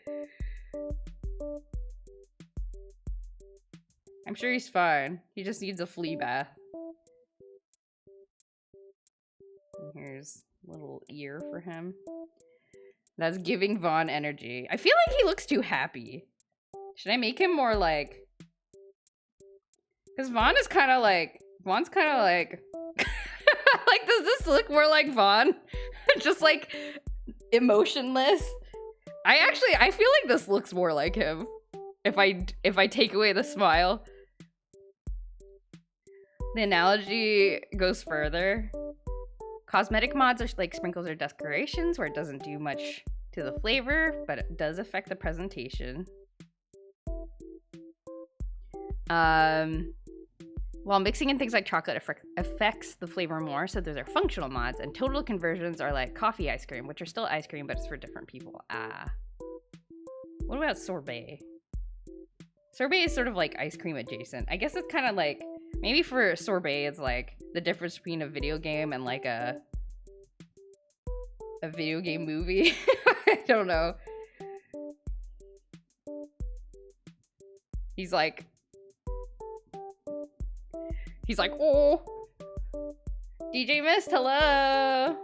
I'm sure he's fine. He just needs a flea bath. And here's a little ear for him. That's giving Vaughn energy. I feel like he looks too happy. Should I make him more like... Because Vaughn's kind of like... like, does this look more like Vaughn? Just like emotionless? I feel like this looks more like him. If I take away the smile. The analogy goes further. Cosmetic mods are like sprinkles or decorations where it doesn't do much to the flavor, but it does affect the presentation. While mixing in things like chocolate affects the flavor more, so those are functional mods, and total conversions are like coffee ice cream, which are still ice cream, but it's for different people. What about sorbet? Sorbet is sort of like ice cream adjacent. I guess it's kind of like, maybe for sorbet, it's like the difference between a video game and like a video game movie. I don't know. He's like, oh, DJ Mist, hello.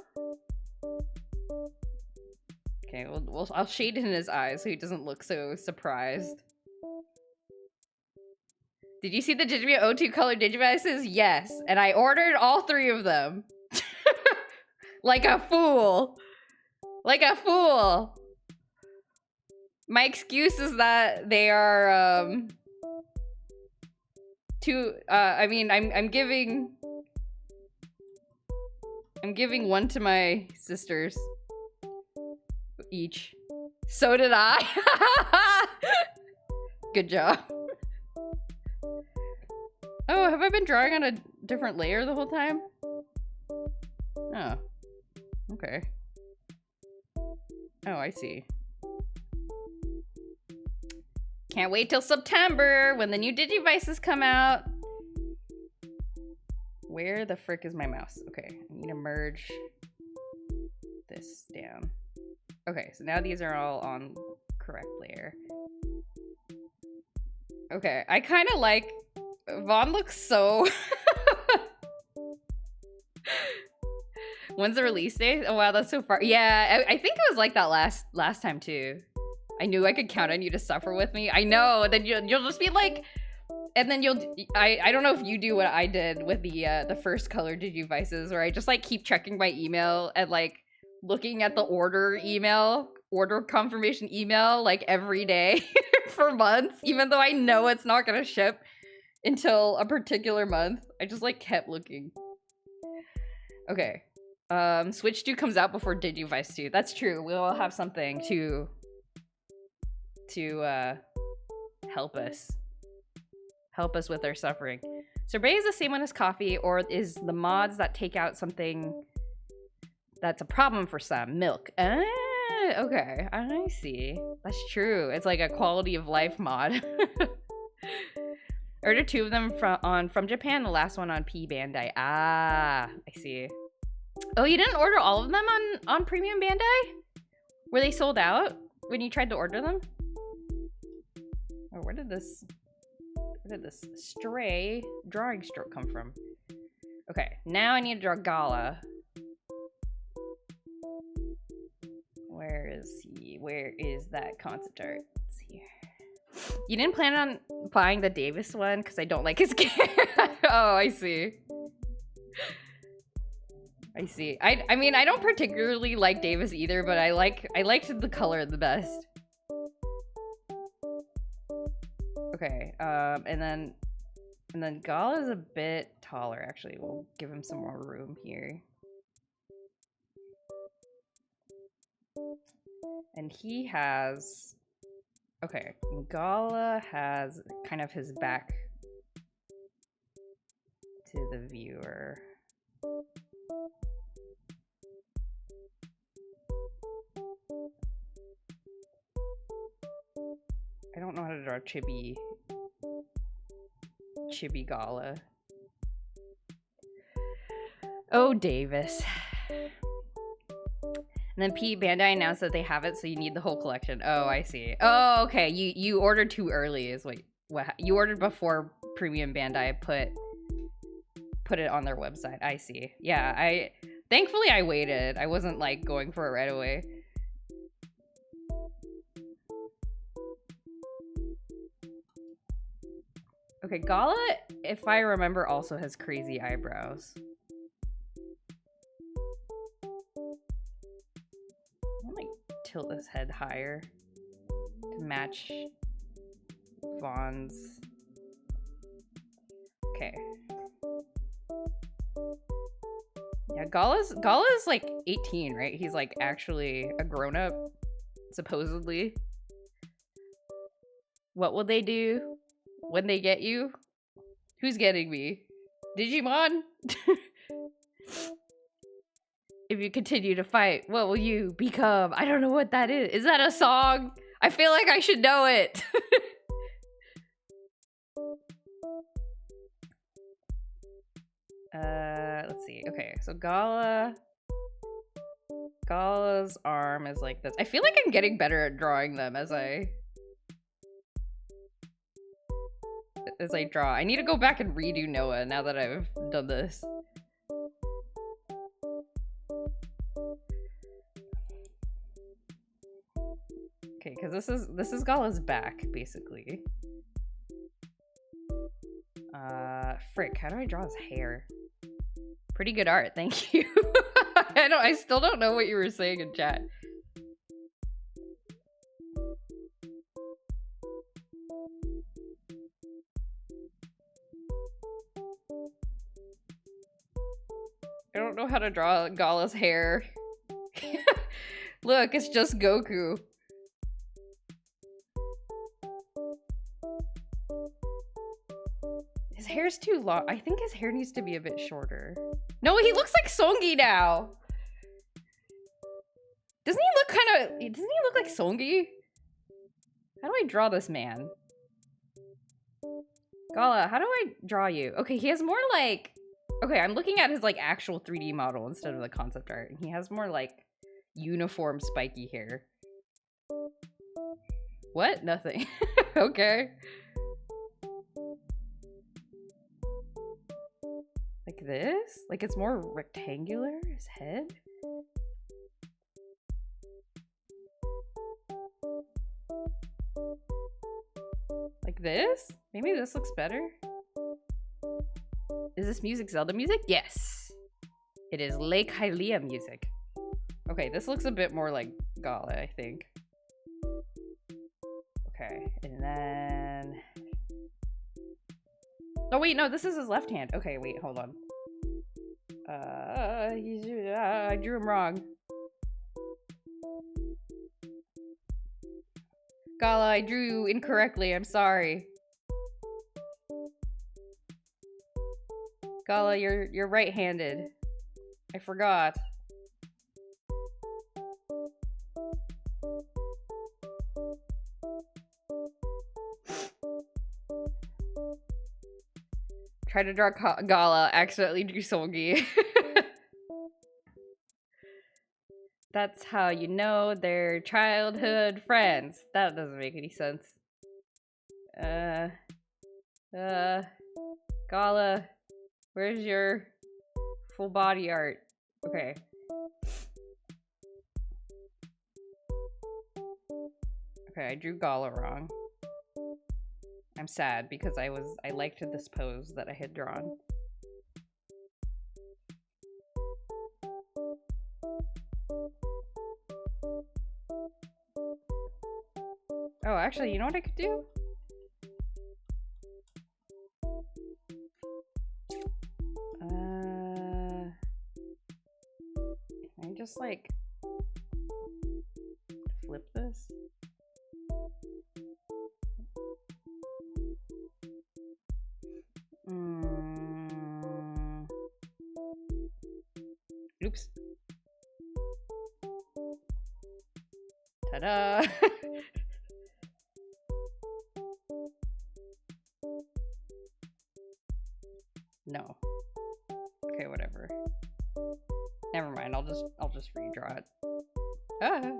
Okay, well, I'll shade it in his eyes so he doesn't look so surprised. Did you see the Digimon O2 color Digivices? Yes, and I ordered all 3 of them. Like a fool. Like a fool. My excuse is that they are, I mean, I'm giving one to my sisters. Each. So did I. Good job. Oh, have I been drawing on a different layer the whole time? Oh. Okay. Oh, I see. Can't wait till September when the new Digivices come out. Where the frick is my mouse? Okay, I need to merge this down. Okay, so now these are all on correct layer. Okay, I kind of like... Vaughn looks so... When's the release date? Oh wow, that's so far. Yeah, I think it was like that last time too. I knew I could count on you to suffer with me. I know. Then you'll just be like, and then I don't know if you do what I did with the first color Digivices, where I just like keep checking my email and like looking at the order confirmation email like every day for months, even though I know it's not gonna ship until a particular month. I just like kept looking. Okay. Switch 2 comes out before Digivice 2. That's true. We'll have something to help us with our suffering. Sorbet is the same one as coffee, or is the mods that take out something that's a problem for some? Milk. Okay, I see. That's true. It's like a quality of life mod. Ordered 2 of them from Japan, the last one on P Bandai. Ah, I see. Oh, you didn't order all of them on Premium Bandai? Were they sold out when you tried to order them? Or where did this stray drawing stroke come from? Okay, now I need to draw Gala. Where is he? Where is that concept art? It's here. You didn't plan on buying the Davis one because I don't like his character. Oh, I see. I see. I mean, I don't particularly like Davis either, but I liked the color the best. Okay, and then Gala is a bit taller, actually. We'll give him some more room here. And he has... Okay, Gala has kind of his back to the viewer. I don't know how to draw Chibi Gala. Oh, Davis. And then P Bandai announced that they have it, so you need the whole collection. Oh, I see. Oh, okay. You ordered too early is what you ordered before Premium Bandai put it on their website. I see. Yeah, thankfully I waited. I wasn't like going for it right away. Okay, Gala, if I remember, also has crazy eyebrows. I might tilt this head higher to match Vaughn's. Okay. Yeah, Gala's like 18, right? He's like actually a grown-up, supposedly. What will they do when they get you? Who's getting me? Digimon? If you continue to fight, what will you become? I don't know what that is. Is that a song? I feel like I should know it. Let's see. Okay, so Gala's arm is like this. I feel like I'm getting better at drawing them as I draw. I need to go back and redo Noah now that I've done this. Okay, because this is Gala's back, basically. Frick, how do I draw his hair? Pretty good art, thank you. I still don't know what you were saying in chat. I don't know how to draw Gala's hair. Look, it's just Goku. His hair's too long. I think his hair needs to be a bit shorter. No, he looks like Songi now. Doesn't he look like Songi? How do I draw this man? Gala, how do I draw you? Okay, he has more like... Okay, I'm looking at his like actual 3D model instead of the concept art. And he has more like uniform spiky hair. What? Nothing. Okay. Like this? Like it's more rectangular, his head? Like this? Maybe this looks better? Is this music Zelda music? Yes. It is Legaia music. Okay, this looks a bit more like Gala, I think. Okay, and then... Oh wait, no, this is his left hand. Okay, wait, hold on. I drew him wrong. Gala, I drew you incorrectly, I'm sorry. Gala, you're right-handed. I forgot. Try to draw Gala, accidentally drew Songi. That's how you know they're childhood friends. That doesn't make any sense. Gala, where's your full body art? Okay. Okay, I drew Gala wrong. I'm sad because I liked this pose that I had drawn. Oh, actually, you know what I could do? Can I just like flip this? Oops. Ta-da! No. Okay, whatever. Never mind, I'll just redraw it. Ah.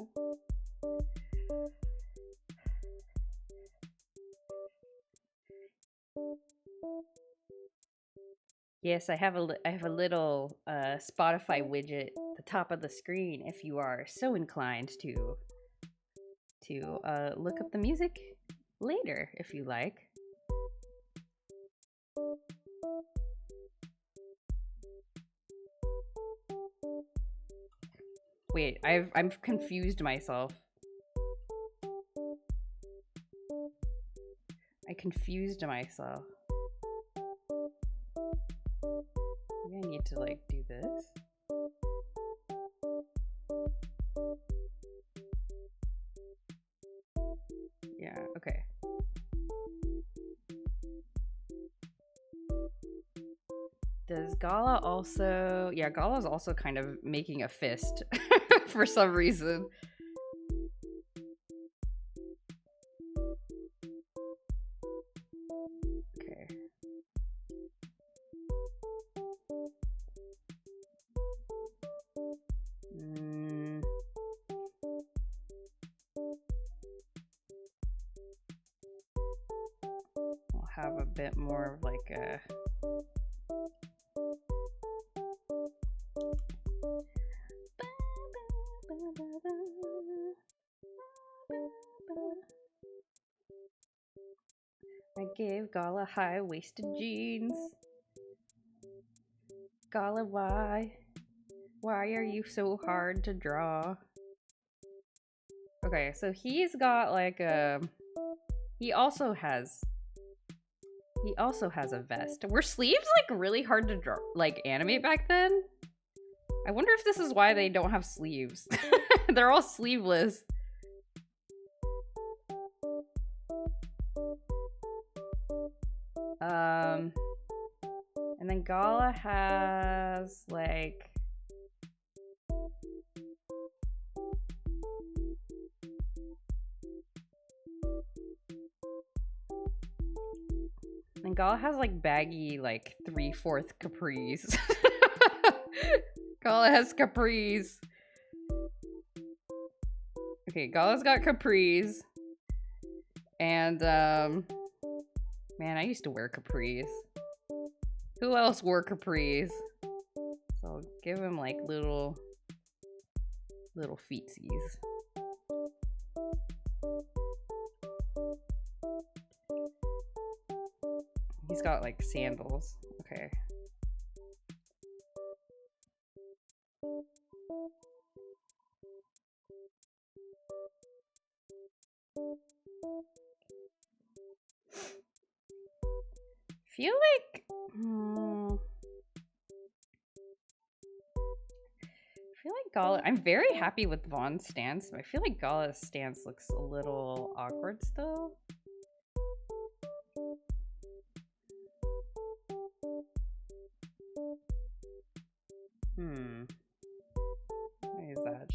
Yes, I have a little Spotify widget at the top of the screen if you are so inclined to look up the music later if you like. Wait, I've confused myself. I confused myself. Maybe I need to like do this. Yeah, okay. Does Gala also... Yeah, Gala's also kind of making a fist for some reason. Okay. We'll have a bit more of like a... I gave Gala high-waisted jeans. Gala, why? Why are you so hard to draw? Okay, so he's got like a... He also has a vest. Were sleeves like really hard to draw, like animate back then? I wonder if this is why they don't have sleeves. They're all sleeveless. And then Gala has like baggy like 3/4 capris. Gala has capris. Okay, Gala's got capris. And man, I used to wear capris. Who else wore capris? So I'll give him like little feetsies. He's got like sandals. Okay. Feel like Gala. I'm very happy with Vaughn's stance, but I feel like Gala's stance looks a little awkward still. What is that?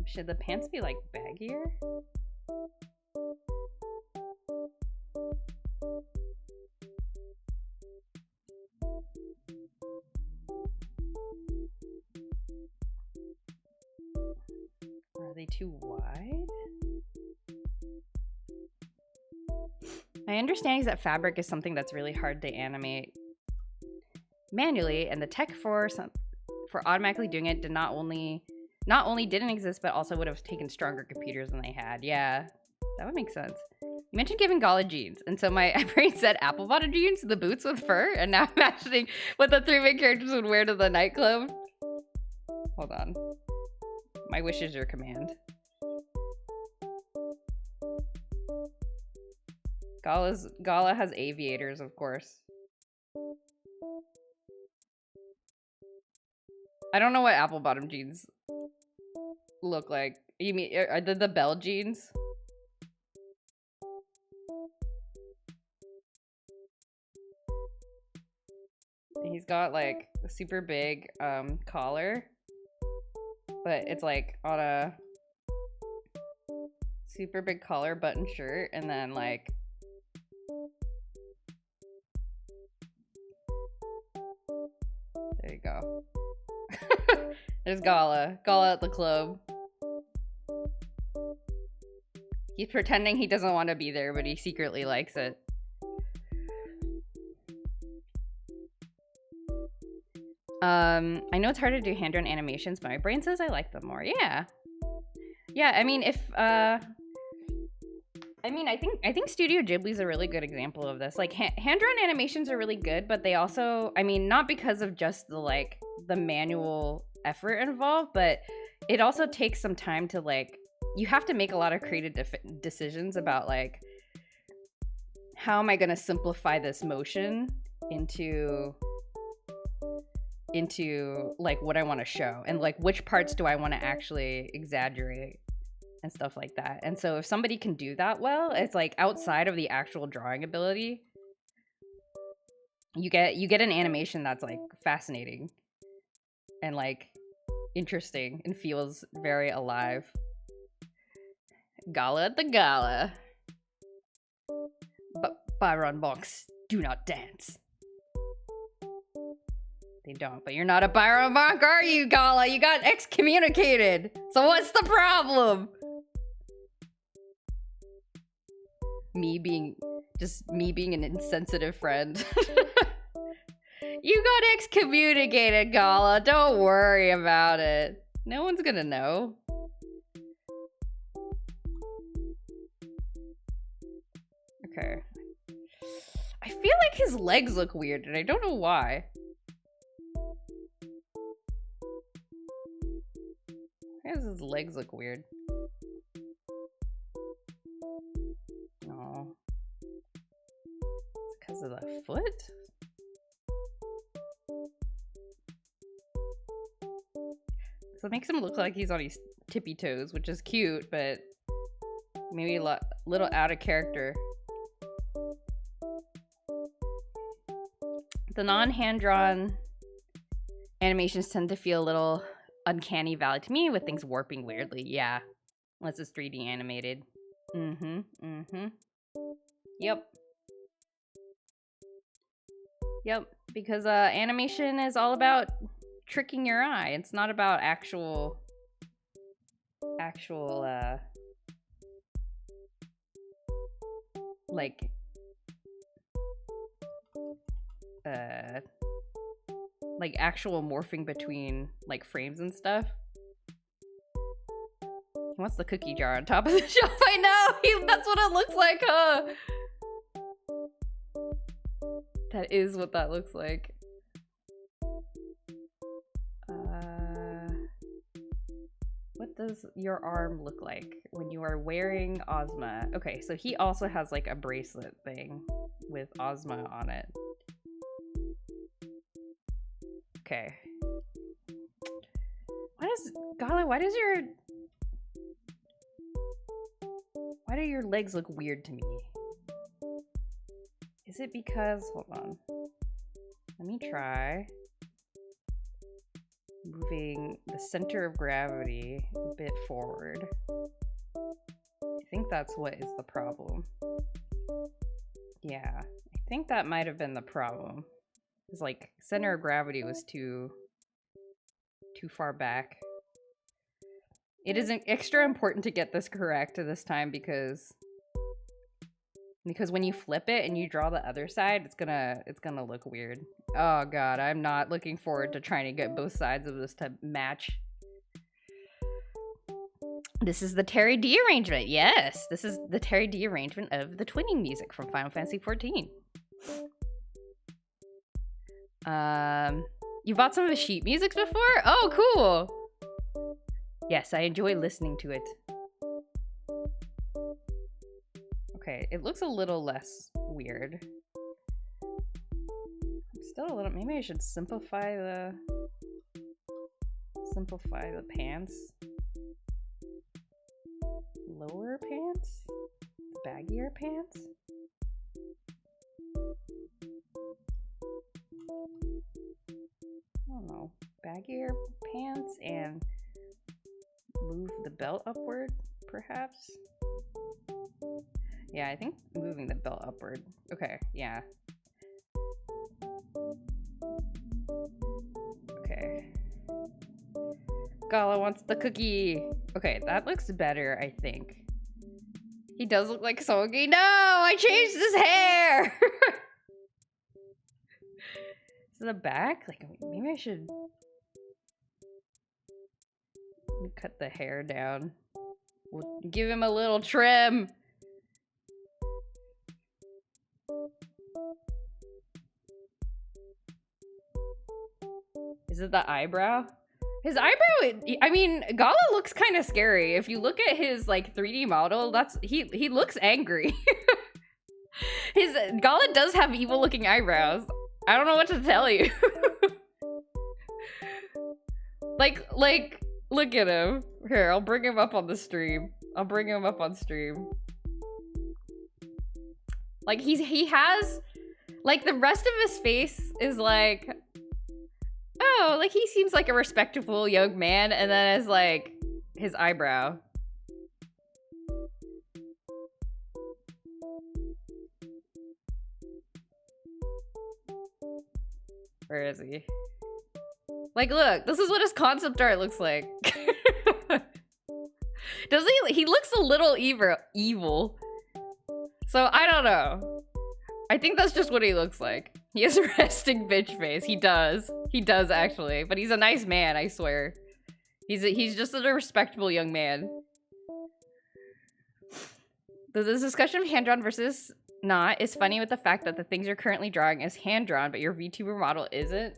Should the pants be like baggier? Are they too wide? My understanding is that fabric is something that's really hard to animate manually, and the tech for automatically doing it not only didn't exist, but also would have taken stronger computers than they had. Yeah, that would make sense. You mentioned giving Gala jeans, and so my brain said apple bottom jeans, the boots with fur, and now I'm imagining what the three main characters would wear to the nightclub. Hold on. My wish is your command. Gala has aviators, of course. I don't know what apple bottom jeans look like. You mean are the bell jeans? He's got like a super big collar, but it's like on a super big collar button shirt, and then like there you go. There's Gala at the club. He's pretending he doesn't want to be there, but he secretly likes it. I know it's hard to do hand-drawn animations, but my brain says I like them more. Yeah. Yeah, I mean, I think Studio Ghibli's a really good example of this. Like, hand-drawn animations are really good, but they also, I mean, not because of just the manual effort involved, but it also takes some time to, like, you have to make a lot of creative decisions about, like, how am I going to simplify this motion into like what I want to show, and like which parts do I want to actually exaggerate and stuff like that. And so if somebody can do that well, it's like outside of the actual drawing ability, you get an animation that's like fascinating and like interesting and feels very alive. Gala at the gala. But Byron monks do not dance. They don't, but you're not a Byron monk, are you, Gala? You got excommunicated. So what's the problem? Me being an insensitive friend. You got excommunicated, Gala. Don't worry about it. No one's gonna know. Okay. I feel like his legs look weird, and I don't know why. Why does his legs look weird? No. It's because of the foot? So it makes him look like he's on his tippy toes, which is cute, but maybe a little out of character. The non-hand-drawn animations tend to feel a little uncanny valley to me with things warping weirdly. Yeah. Unless it's 3D animated. Yep. Yep. Because animation is all about tricking your eye. It's not about actual like actual morphing between like frames and stuff. He wants the cookie jar on top of the shelf. I know! That's what it looks like, huh? That is what that looks like. What does your arm look like when you are wearing Ozma? Okay, so he also has like a bracelet thing with Ozma on it. Okay. Gala, why do your legs look weird to me? Is it because, hold on. Let me try moving the center of gravity a bit forward. I think that's what is the problem. Yeah, I think that might have been the problem. It's like center of gravity was too far back. It is extra important to get this correct this time because when you flip it and you draw the other side, it's gonna look weird. Oh god, I'm not looking forward to trying to get both sides of this to match. This is the Terry D arrangement. Yes, this is the Terry D arrangement of the twinning music from Final Fantasy XIV. You bought some of the sheet music before? Oh, cool. Yes, I enjoy listening to it. Okay, it looks a little less weird. Still a little, maybe I should simplify the pants. Lower pants? Baggier pants? I don't know. Baggier pants and move the belt upward, perhaps? Yeah, I think moving the belt upward. Okay, yeah. Okay. Gala wants the cookie. Okay, that looks better, I think. He does look like Sogi. No, I changed his hair! Is it the back? Like, maybe I should cut the hair down. We'll give him a little trim. Is it the eyebrow? His eyebrow, I mean, Gala looks kind of scary. If you look at his like 3D model, he looks angry. Gala does have evil looking eyebrows. I don't know what to tell you. like look at him. Here, I'll bring him up on the stream. I'll bring him up on stream. Like he has like the rest of his face is like, oh, like he seems like a respectable young man, and then it's like his eyebrow. Where is he? Like, look, this is what his concept art looks like. Does he looks a little evil. So I don't know. I think that's just what he looks like. He has a resting bitch face. He does. He does actually. But he's a nice man, I swear. He's just a respectable young man. This discussion of hand-drawn versus not is funny with the fact that the things you're currently drawing is hand-drawn, but your VTuber model isn't.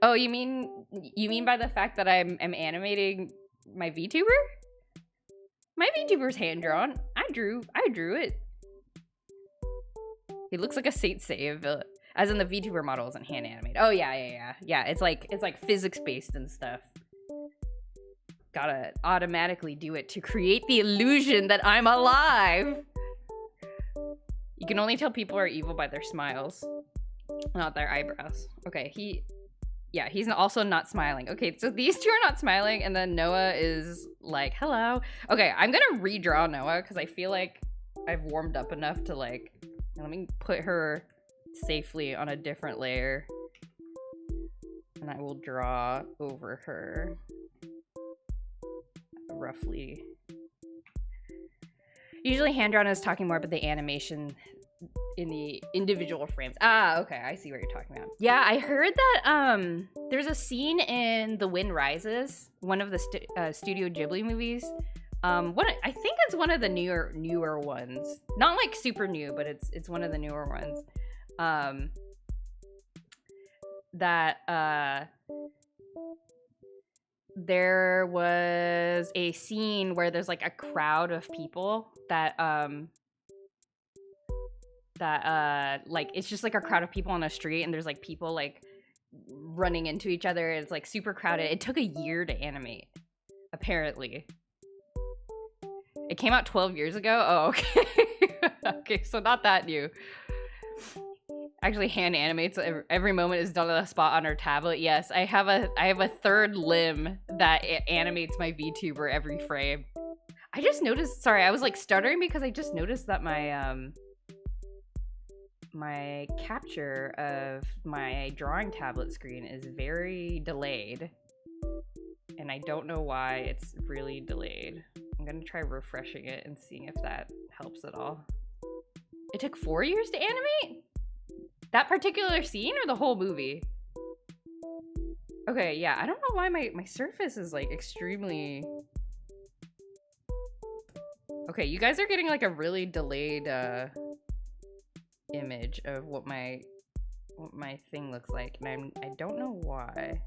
Oh, you mean by the fact that I'm animating my VTuber? My VTuber's hand-drawn. I drew it. He looks like a Saint Seiya villain. As in the VTuber model isn't hand animated. Oh yeah. Yeah, it's like physics based and stuff. Gotta automatically do it to create the illusion that I'm alive. You can only tell people are evil by their smiles. Not their eyebrows. Okay, yeah, he's also not smiling. Okay, so these two are not smiling, and then Noah is like, hello. Okay, I'm gonna redraw Noah because I feel like I've warmed up enough to like, let me put her safely on a different layer. And I will draw over her roughly. Usually hand-drawn is talking more about the animation in the individual frames. Ah, okay, I see what you're talking about. Yeah, I heard that there's a scene in The Wind Rises, one of the Studio Ghibli movies. I think it's one of the newer ones. Not like super new, but it's one of the newer ones. That there was a scene where there's like a crowd of people that like it's just like a crowd of people on the street, and there's like people like running into each other. It's like super crowded. It took a year to animate, apparently. It came out 12 years ago. Oh, okay. Okay, so not that new. Actually hand animates. Every moment is done on a spot on her tablet. Yes, I have a third limb that animates my VTuber every frame. I just noticed, sorry, I was like stuttering because I just noticed that my my capture of my drawing tablet screen is very delayed. And I don't know why it's really delayed. I'm gonna try refreshing it and seeing if that helps at all. It took 4 years to animate? That particular scene or the whole movie? Okay, yeah, I don't know why my surface is like extremely... Okay, you guys are getting like a really delayed image of what my thing looks like, and I don't know why.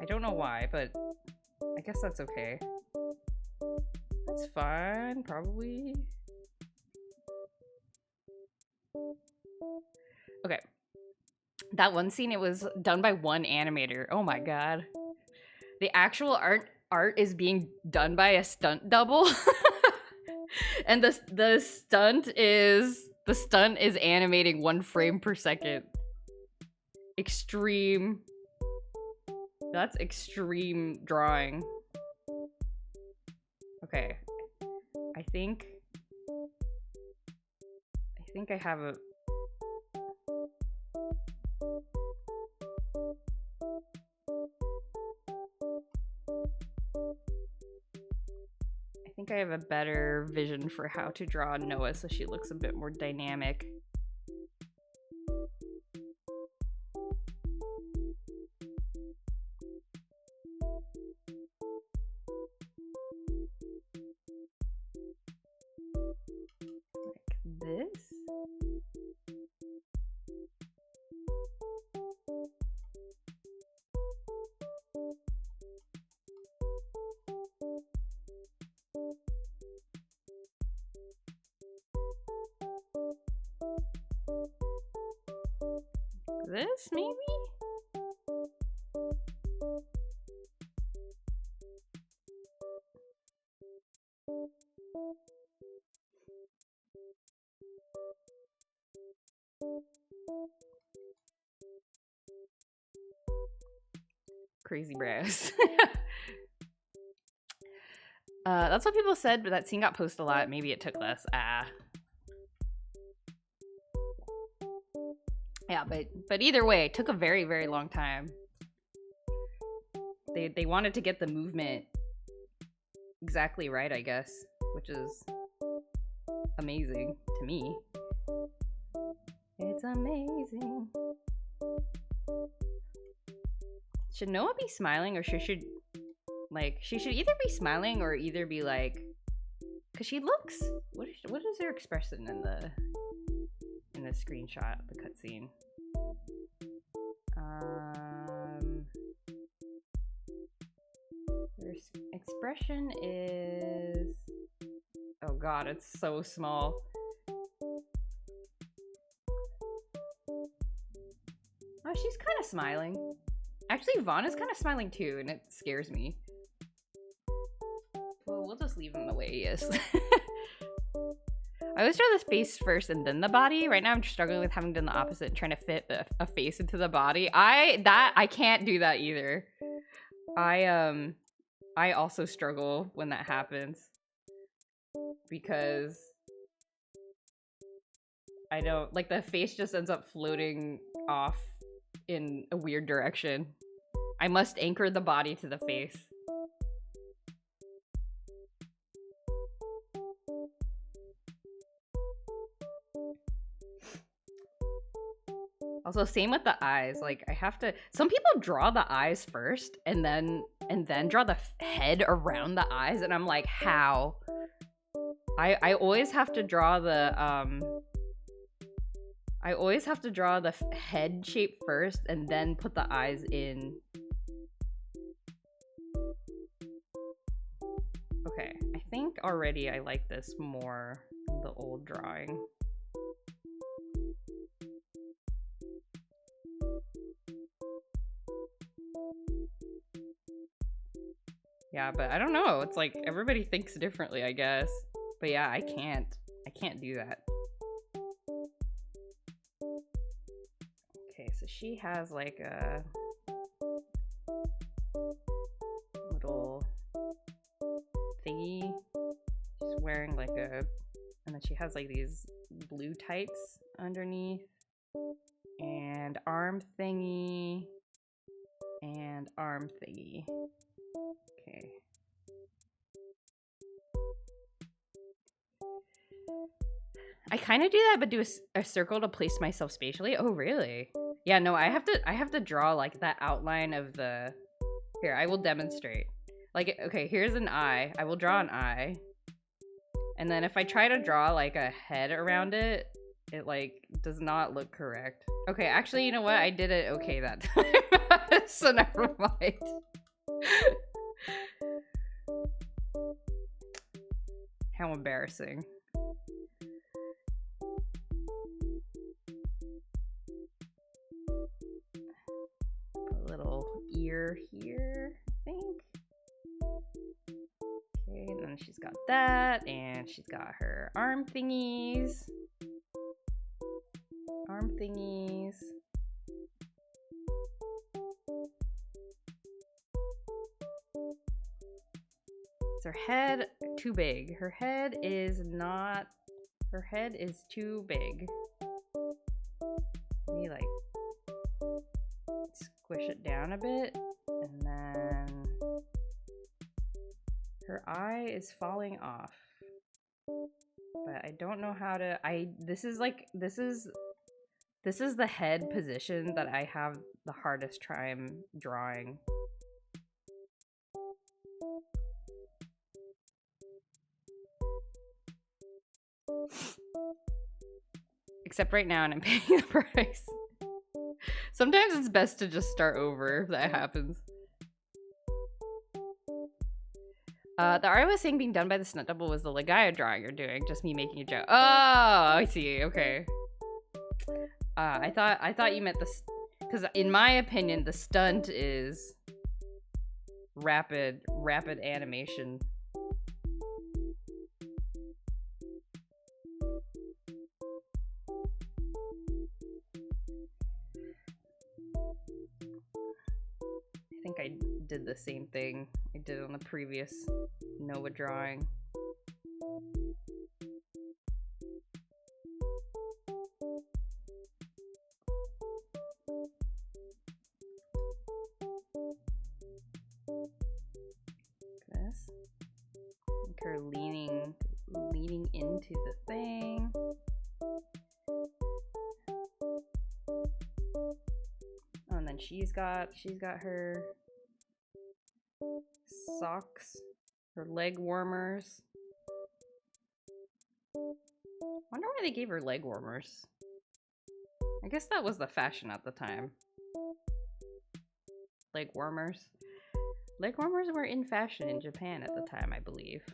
I don't know why, but I guess that's okay. That's fine, probably. Okay. That one scene, it was done by one animator. Oh my god. The actual art is being done by a stunt double. And the stunt is animating 1 frame per second. Extreme. That's extreme drawing. Okay. I think I have a... I think I have a better vision for how to draw Noah so she looks a bit more dynamic. Like this. This, maybe? Crazy brows. That's what people said, but that scene got posted a lot. Maybe it took less. Yeah, but either way, it took a very, very long time. They wanted to get the movement exactly right, I guess, which is amazing to me. It's amazing. Should Noah be smiling, or she should either be smiling or either be like, cause she looks, what is her expression in the screenshot, the cutscene? Her expression is, oh god, it's so small. Oh, she's kind of smiling. Actually, Vaughn is kind of smiling too, and it scares me. Well, we'll just leave him the way he is. I always draw the face first and then the body. Right now I'm struggling with having done the opposite and trying to fit a face into the body. I can't do that either. I also struggle when that happens because I don't like the face just ends up floating off in a weird direction. I must anchor the body to the face. Also, same with the eyes. Like, I have to. Some people draw the eyes first, and then draw the head around the eyes, and I'm like, how? I always have to draw the I always have to draw the head shape first, and then put the eyes in. Okay, I think already I like this more than the old drawing. Yeah, but I don't know. It's like everybody thinks differently, I guess. But yeah, I can't do that. Okay, so she has like a little thingy. She's wearing like a, and then she has like these blue tights underneath, and arm thingy, and arm thingy. Okay. I kind of do that, but do a circle to place myself spatially. Oh, really? Yeah, no, I have to draw like that outline of the. Here, I will demonstrate. Like, okay, here's an eye. I will draw an eye, and then if I try to draw like a head around it, it like does not look correct. Okay, actually, you know what? I did it okay that time, so never mind. How embarrassing. A little ear here, I think. Okay, and then she's got that, and she's got her arm thingies. Arm thingies. Is her head too big? Her head is not. Her head is too big. Let me like squish it down a bit, and then her eye is falling off. But I don't know how to. This is the head position that I have the hardest time drawing. Except right now, and I'm paying the price. Sometimes it's best to just start over if that happens. The art I was saying being done by the stunt double was the Legaia drawing you're doing, just me making a joke. Oh, I see. Okay. I thought you meant this, because in my opinion, the stunt is rapid animation. I think I did the same thing I did on the previous Nova drawing. This. Like her leaning into the thing. Oh, and then she's got her socks, her leg warmers. Wonder why they gave her leg warmers. I guess that was the fashion at the time. Leg warmers. Leg warmers were in fashion in Japan at the time, I believe.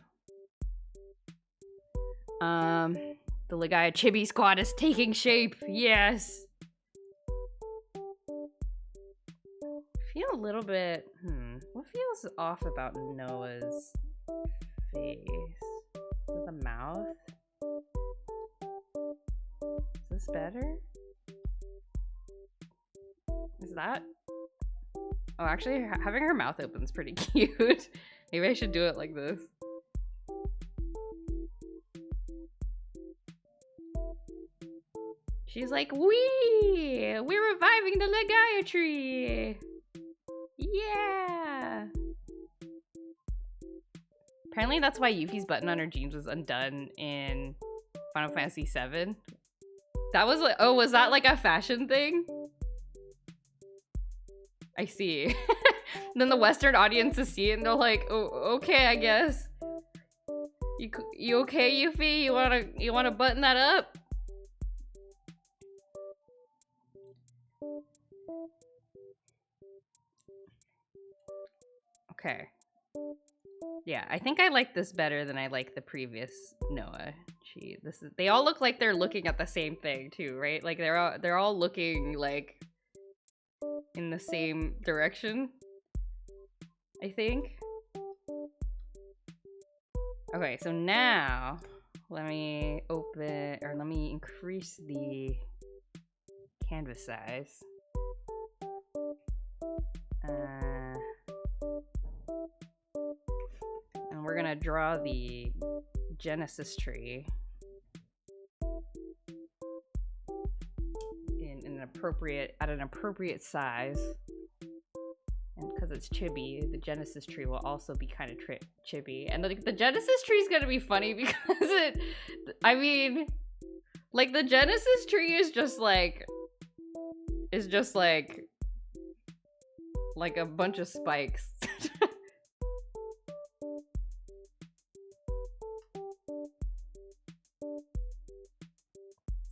The Legaia Chibi Squad is taking shape. Yes. Feel a little bit. What feels off about Noah's face? The mouth. Is this better? Is that? Oh, actually, having her mouth open is pretty cute. Maybe I should do it like this. She's like, we're reviving the Legaia tree. Yeah. Apparently that's why Yuffie's button on her jeans was undone in Final Fantasy VII. That was like, oh, was that like a fashion thing? I see. Then the Western audiences see it and they're like, oh, okay, I guess. You okay, Yuffie? You wanna button that up? Okay. Yeah, I think I like this better than I like the previous Noah. They all look like they're looking at the same thing too, right? Like they're all looking like in the same direction, I think. Okay, so now let me increase the canvas size. And we're gonna draw the Genesis tree at an appropriate size. And because it's chibi, the Genesis tree will also be kind of chibi. And the Genesis tree is gonna be funny because I mean, like the Genesis tree is just like a bunch of spikes.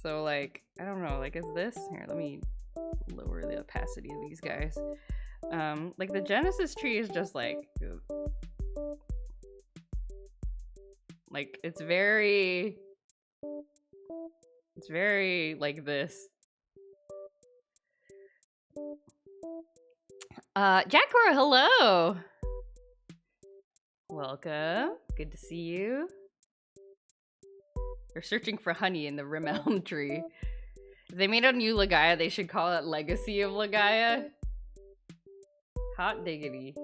So like, I don't know, like is this? Here, let me lower the opacity of these guys. Like the Genesis tree is just like it's very like this. Jackora, hello! Welcome, good to see you. They're searching for honey in the Rim Elm tree. If they made a new Legaia, they should call it Legacy of Legaia. Hot diggity.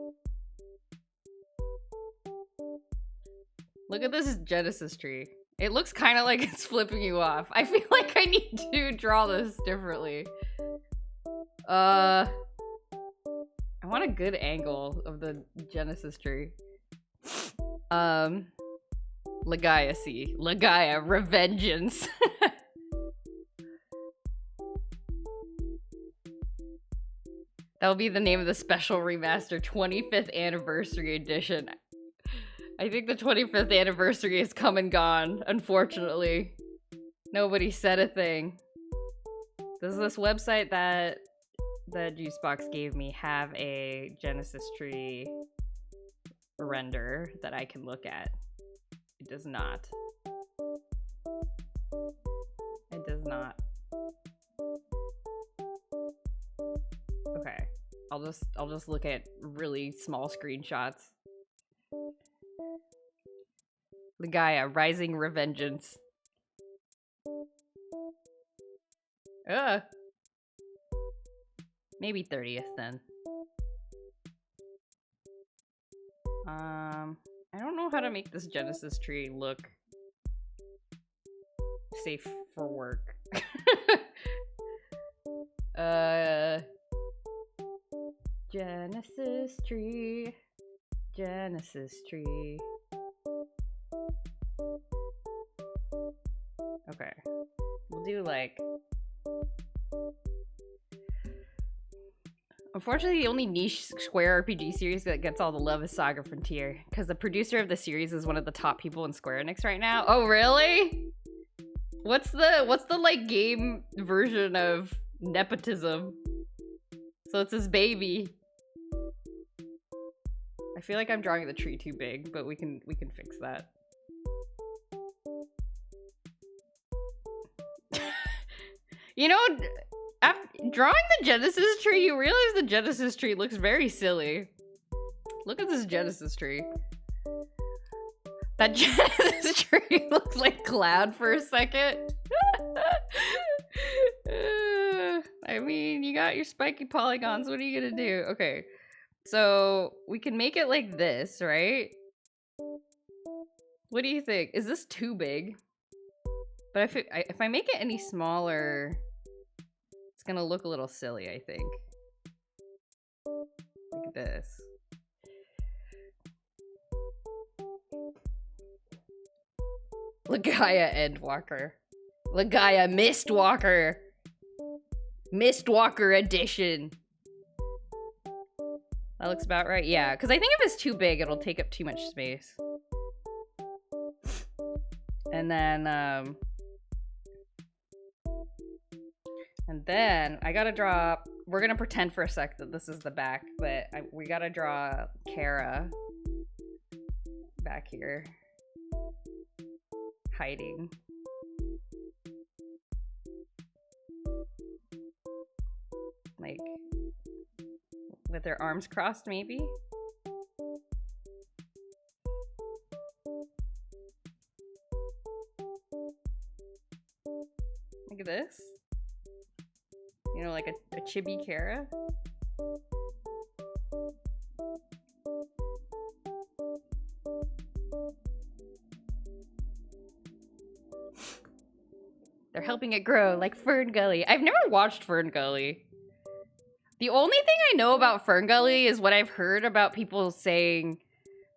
Look at this Genesis tree. It looks kind of like it's flipping you off. I feel like I need to draw this differently. I want a good angle of the Genesis tree. Legaia, see. Legaia, Revengeance. That'll be the name of the special remaster, 25th Anniversary Edition. I think the 25th anniversary has come and gone, unfortunately. Nobody said a thing. Does this website that the Juicebox gave me have a Genesis tree render that I can look at? It does not. It does not. Okay. I'll just look at really small screenshots. Legaia, Rising Revengeance. Maybe 30th then. I don't know how to make this Genesis tree look safe for work. Genesis tree. Genesis tree. Okay. We'll do like... Unfortunately, the only niche Square RPG series that gets all the love is Saga Frontier, because the producer of the series is one of the top people in Square Enix right now. Oh, really? What's the like game version of nepotism? So it's his baby. I feel like I'm drawing the tree too big, but we can fix that. You know, after drawing the Genesis tree, you realize the Genesis tree looks very silly. Look at this Genesis tree. That Genesis tree looks like Cloud for a second. I mean, you got your spiky polygons. What are you gonna do? Okay, so we can make it like this, right? What do you think? Is this too big? But if I make it any smaller, it's gonna look a little silly, I think. Like this. Legaia Endwalker. Legaia Mistwalker. Mistwalker edition. That looks about right. Yeah, because I think if it's too big, it'll take up too much space. And then I gotta draw, we're gonna pretend for a sec that this is the back, but we gotta draw Kara back here. Hiding. Like, with their arms crossed, maybe? Like this? You know, like a chibi Kara? They're helping it grow, like Fern Gully. I've never watched Fern Gully. The only thing I know about Fern Gully is what I've heard about people saying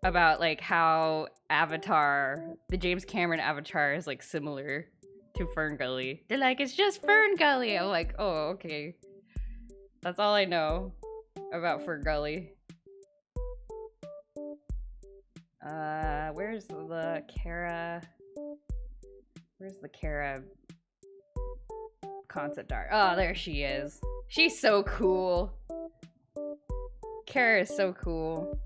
about, like, how Avatar, the James Cameron Avatar, is, like, similar to Fern Gully. They're like, it's just Fern Gully. I'm like, oh, okay. That's all I know about Fern Gully. Where's the Kara? Where's the Kara concept art? Oh, there she is. She's so cool. Kara is so cool.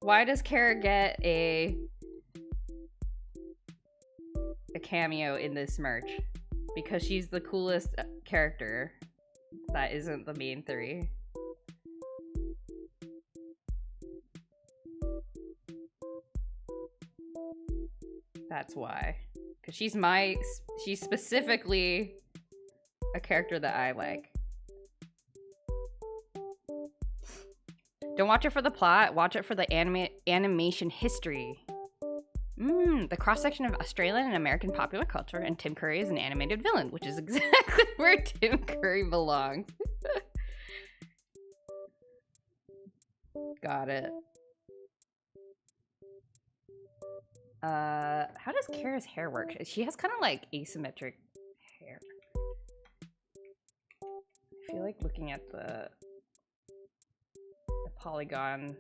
Why does Kara get a cameo in this merch? Because she's the coolest character that isn't the main three. That's why. Because she's specifically a character that I like. Don't watch it for the plot, watch it for the animation history. The cross-section of Australian and American popular culture, and Tim Curry is an animated villain, which is exactly where Tim Curry belongs. Got it. How does Kara's hair work? She has kind of like asymmetric hair. I feel like looking at the polygon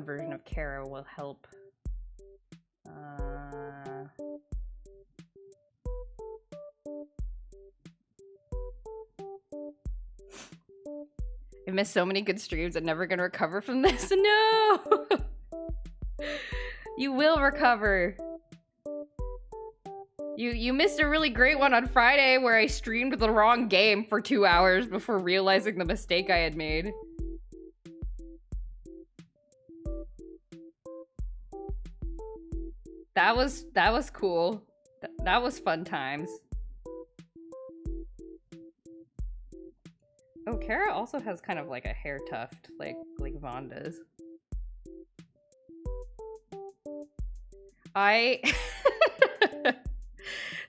version of Kara will help. I missed so many good streams. I'm never gonna recover from this. No! You will recover. You missed a really great one on Friday where I streamed the wrong game for 2 hours before realizing the mistake I had made. That was cool. That was fun times. Oh, Kara also has kind of like a hair tuft, like Vaughn does.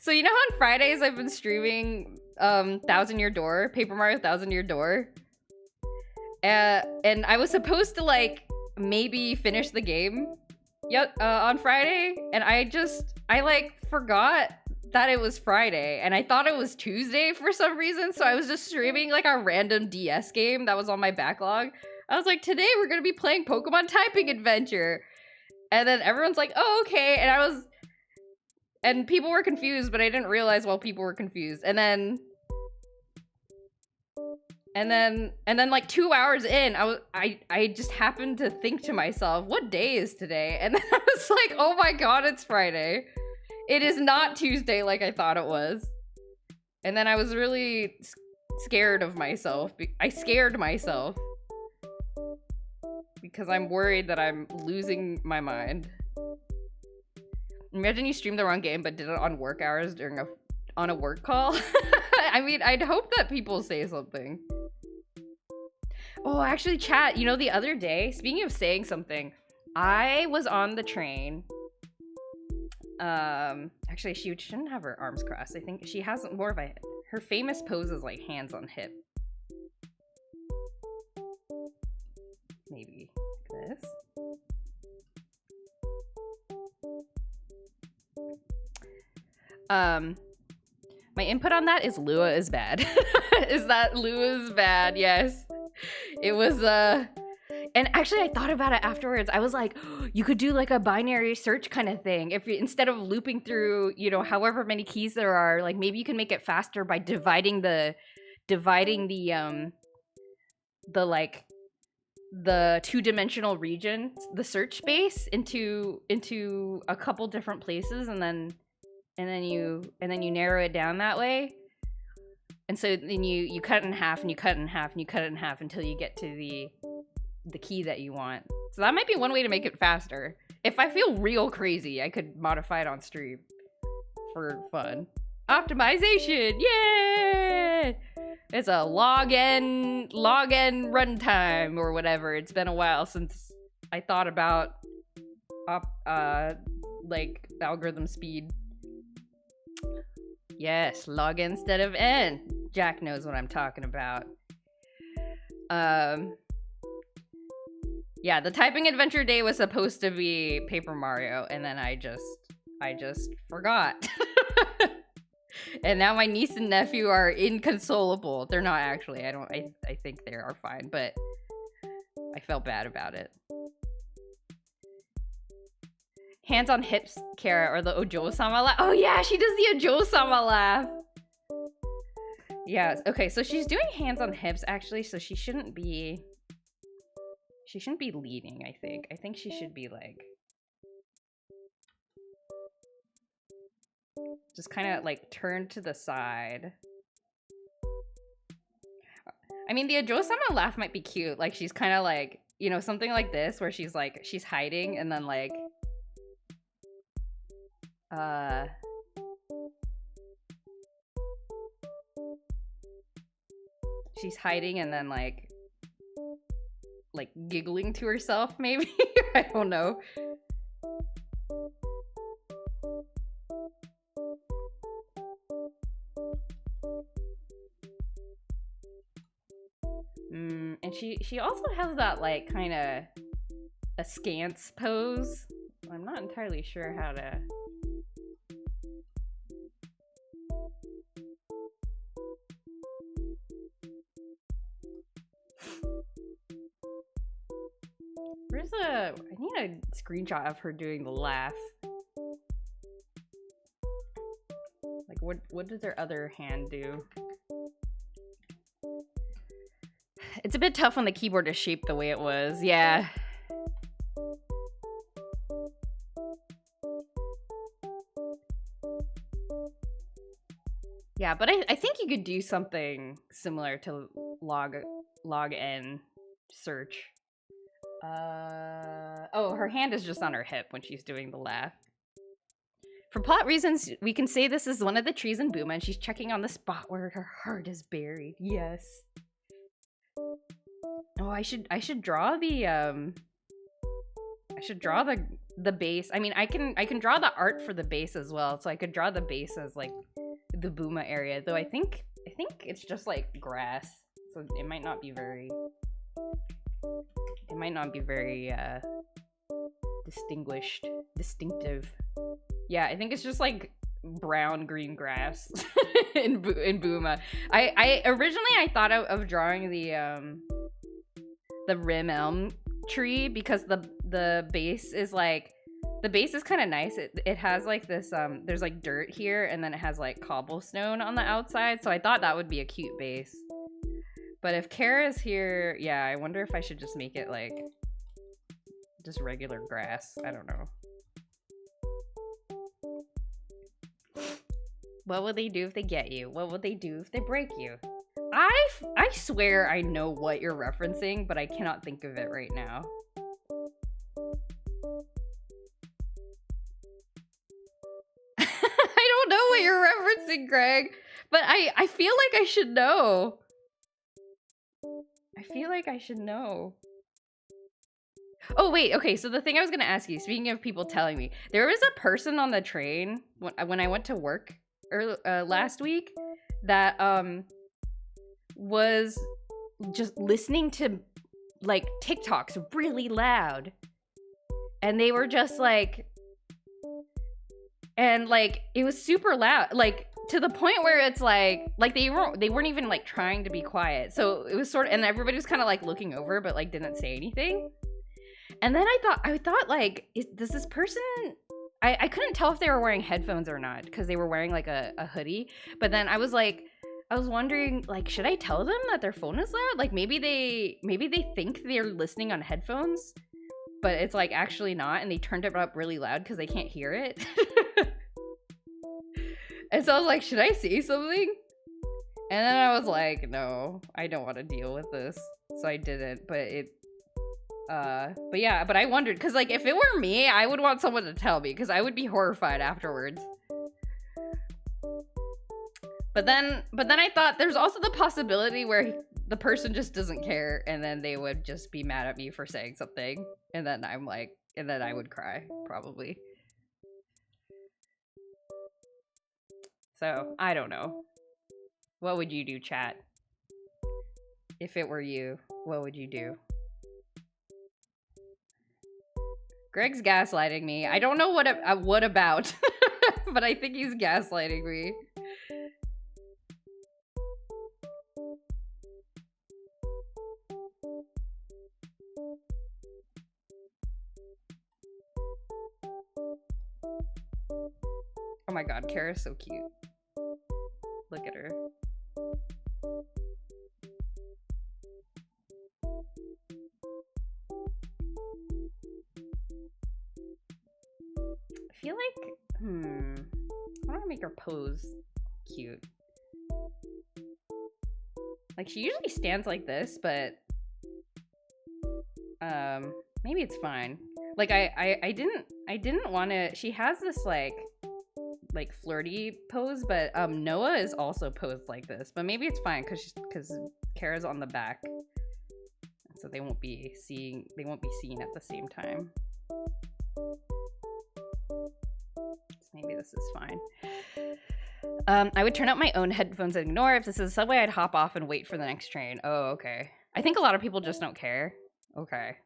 So you know how on Fridays I've been streaming Thousand Year Door, Paper Mario Thousand Year Door? And I was supposed to like maybe finish the game on Friday, and I like forgot that it was Friday, and I thought it was Tuesday for some reason, so I was just streaming like a random DS game that was on my backlog. I was like, today we're gonna be playing Pokemon Typing Adventure. And then everyone's like, oh, okay. And people were confused, but I didn't realize while people were confused. And then like 2 hours in, I just happened to think to myself, what day is today? And then I was like, oh my God, it's Friday. It is not Tuesday like I thought it was. And then I was really scared of myself. I scared myself. because I'm worried that I'm losing my mind. Imagine you streamed the wrong game but did it on work hours on a work call. I mean, I'd hope that people say something. Oh, actually, chat, you know, the other day, speaking of saying something, I was on the train. Actually, she shouldn't have her arms crossed. I think she has more of a... Her famous pose is like hands on hip. Maybe like this. My input on that is Lua is bad. Is that Lua is bad? Yes. It was, and actually I thought about it afterwards. I was like, oh, you could do like a binary search kind of thing. If you, instead of looping through, you know, however many keys there are, like maybe you can make it faster by dividing the like the two-dimensional region, the search space into a couple different places, and then you narrow it down that way. And so then you cut it in half, and you cut it in half, and you cut it in half until you get to the key that you want. So that might be one way to make it faster. If I feel real crazy, I could modify it on stream for fun. Optimization, yay! It's a log n runtime or whatever. It's been a while since I thought about like algorithm speed. Yes, log n instead of n. Jack knows what I'm talking about. Yeah, the typing adventure day was supposed to be Paper Mario, and then I just forgot. And now my niece and nephew are inconsolable. They're not actually. I think they are fine, but I felt bad about it. Hands on hips, Kara, or the Ojo-sama laugh. Oh yeah, she does the Ojo-sama laugh. Yeah, okay, so she's doing hands on hips actually, so she shouldn't be leading, I think. I think she should be like just kind of like turn to the side. I mean, the Ojo-sama laugh might be cute. Like she's kind of like, you know, something like this where she's like, she's hiding and then like she's hiding and then like giggling to herself, maybe. I don't know. And she also has that like kind of askance pose. I'm not entirely sure how to. I need a screenshot of her doing the laugh. Like what does her other hand do? It's a bit tough when the keyboard is shaped the way it was. Yeah. Yeah, but I think you could do something similar to log n search. Oh, her hand is just on her hip when she's doing the laugh. For plot reasons, we can say this is one of the trees in Booma, and she's checking on the spot where her heart is buried. Yes. Oh, I should draw the the base. I mean, I can draw the art for the base as well, so I could draw the base as like the Booma area. Though I think it's just like grass, so it might not be very. It might not be very distinctive. Yeah, I think it's just like brown green grass in Booma. I originally thought of drawing the rim elm tree because the base is like kind of nice. It has like this there's like dirt here and then it has like cobblestone on the outside, so I thought that would be a cute base. But if Kara's here, yeah, I wonder if I should just make it like just regular grass. I don't know. What will they do if they get you? What will they do if they break you? I swear I know what you're referencing, but I cannot think of it right now. what you're referencing, Greg, but I feel like I should know. I feel like I should know. Oh, wait, okay, so the thing I was gonna ask you, speaking of people telling me, there was a person on the train when I went to work last week that was just listening to like TikToks really loud, and they were just like, and like it was super loud, like to the point where it's like they weren't even like trying to be quiet, so it was sort of, and everybody was kind of like looking over but like didn't say anything. And then I thought like, does this person, I couldn't tell if they were wearing headphones or not because they were wearing like a hoodie, but then I was wondering, like, should I tell them that their phone is loud? Like maybe they think they're listening on headphones, but it's like actually not, and they turned it up really loud because they can't hear it. And so I was like, should I say something? And then I was like, no, I don't want to deal with this, so I didn't. But yeah, but I wondered, because like if it were me, I would want someone to tell me because I would be horrified afterwards. But then I thought there's also the possibility where the person just doesn't care, and then they would just be mad at me for saying something, and then I'm like, and then I would cry probably. So I don't know. What would you do, chat? If it were you, what would you do? Greg's gaslighting me. I don't know what about, but I think he's gaslighting me. Oh my god, Kara's so cute. Look at her. I feel like, I want to make her pose cute. Like, she usually stands like this, but maybe it's fine. Like, I didn't want to. She has this like flirty pose, but Noah is also posed like this, but maybe it's fine because Kara's on the back, so they won't be seen at the same time. So maybe this is fine. I would turn out my own headphones and ignore. If this is a subway, I'd hop off and wait for the next train. Oh, okay. I think a lot of people just don't care. Okay.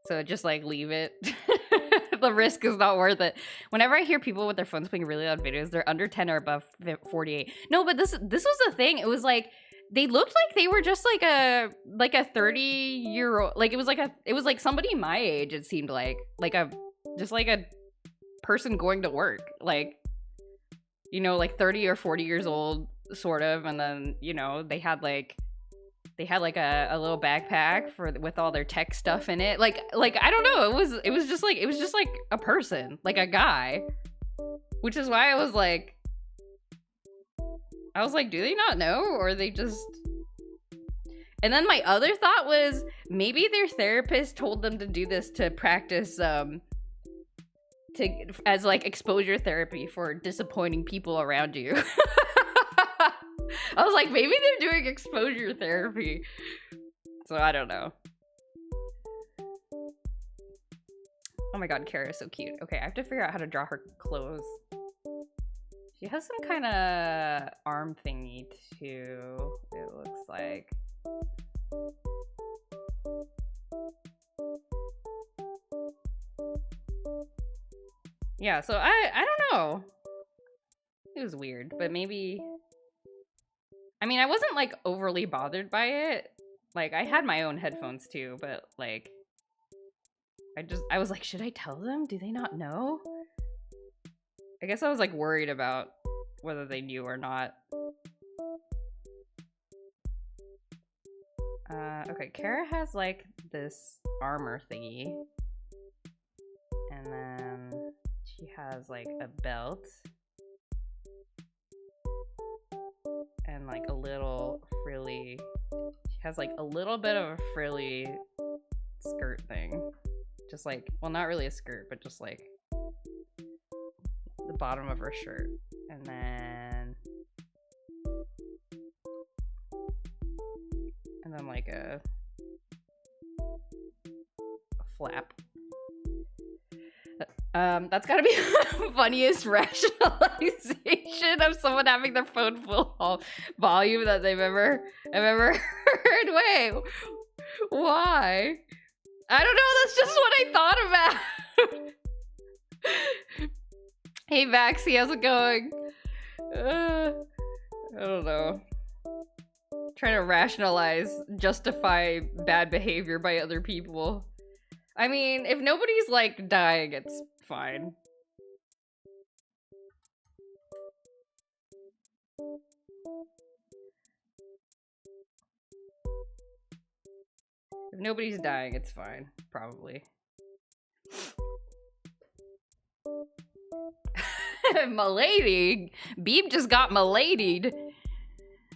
So just like leave it. The risk is not worth it. Whenever I hear people with their phones playing really loud videos, they're under 10 or above 48. No, but this was the thing. It was like they looked like they were just like a 30-year-old. Like it was like somebody my age. It seemed like a person going to work, like, you know, like 30 or 40 years old sort of, and then, you know, they had like a little backpack with all their tech stuff in it. Like I don't know, it was just like a person, like a guy, which is why I was like, do they not know, or they just. And then my other thought was maybe their therapist told them to do this to practice as like exposure therapy for disappointing people around you. I was like, maybe they're doing exposure therapy. So I don't know. Oh my god, Kara is so cute. Okay, I have to figure out how to draw her clothes. She has some kind of arm thingy too, it looks like. Yeah, so I don't know. It was weird, but maybe. I mean, I wasn't like overly bothered by it. Like, I had my own headphones too, but like, I was like, should I tell them? Do they not know? I guess I was like worried about whether they knew or not. Okay, Kara has like this armor thingy. And then she has like a belt. And like a little frilly, she has like a little bit of a frilly skirt thing. Just like, well, not really a skirt, but just like the bottom of her shirt. And then like a flap. That's gotta be the funniest rationalization of someone having their phone full volume that I've ever heard. Wait, why? I don't know, that's just what I thought about. Hey Maxie, how's it going? I don't know. Trying to justify bad behavior by other people. I mean, if nobody's like dying, it's fine. If nobody's dying, it's fine, probably. Milady? Beeb just got miladied.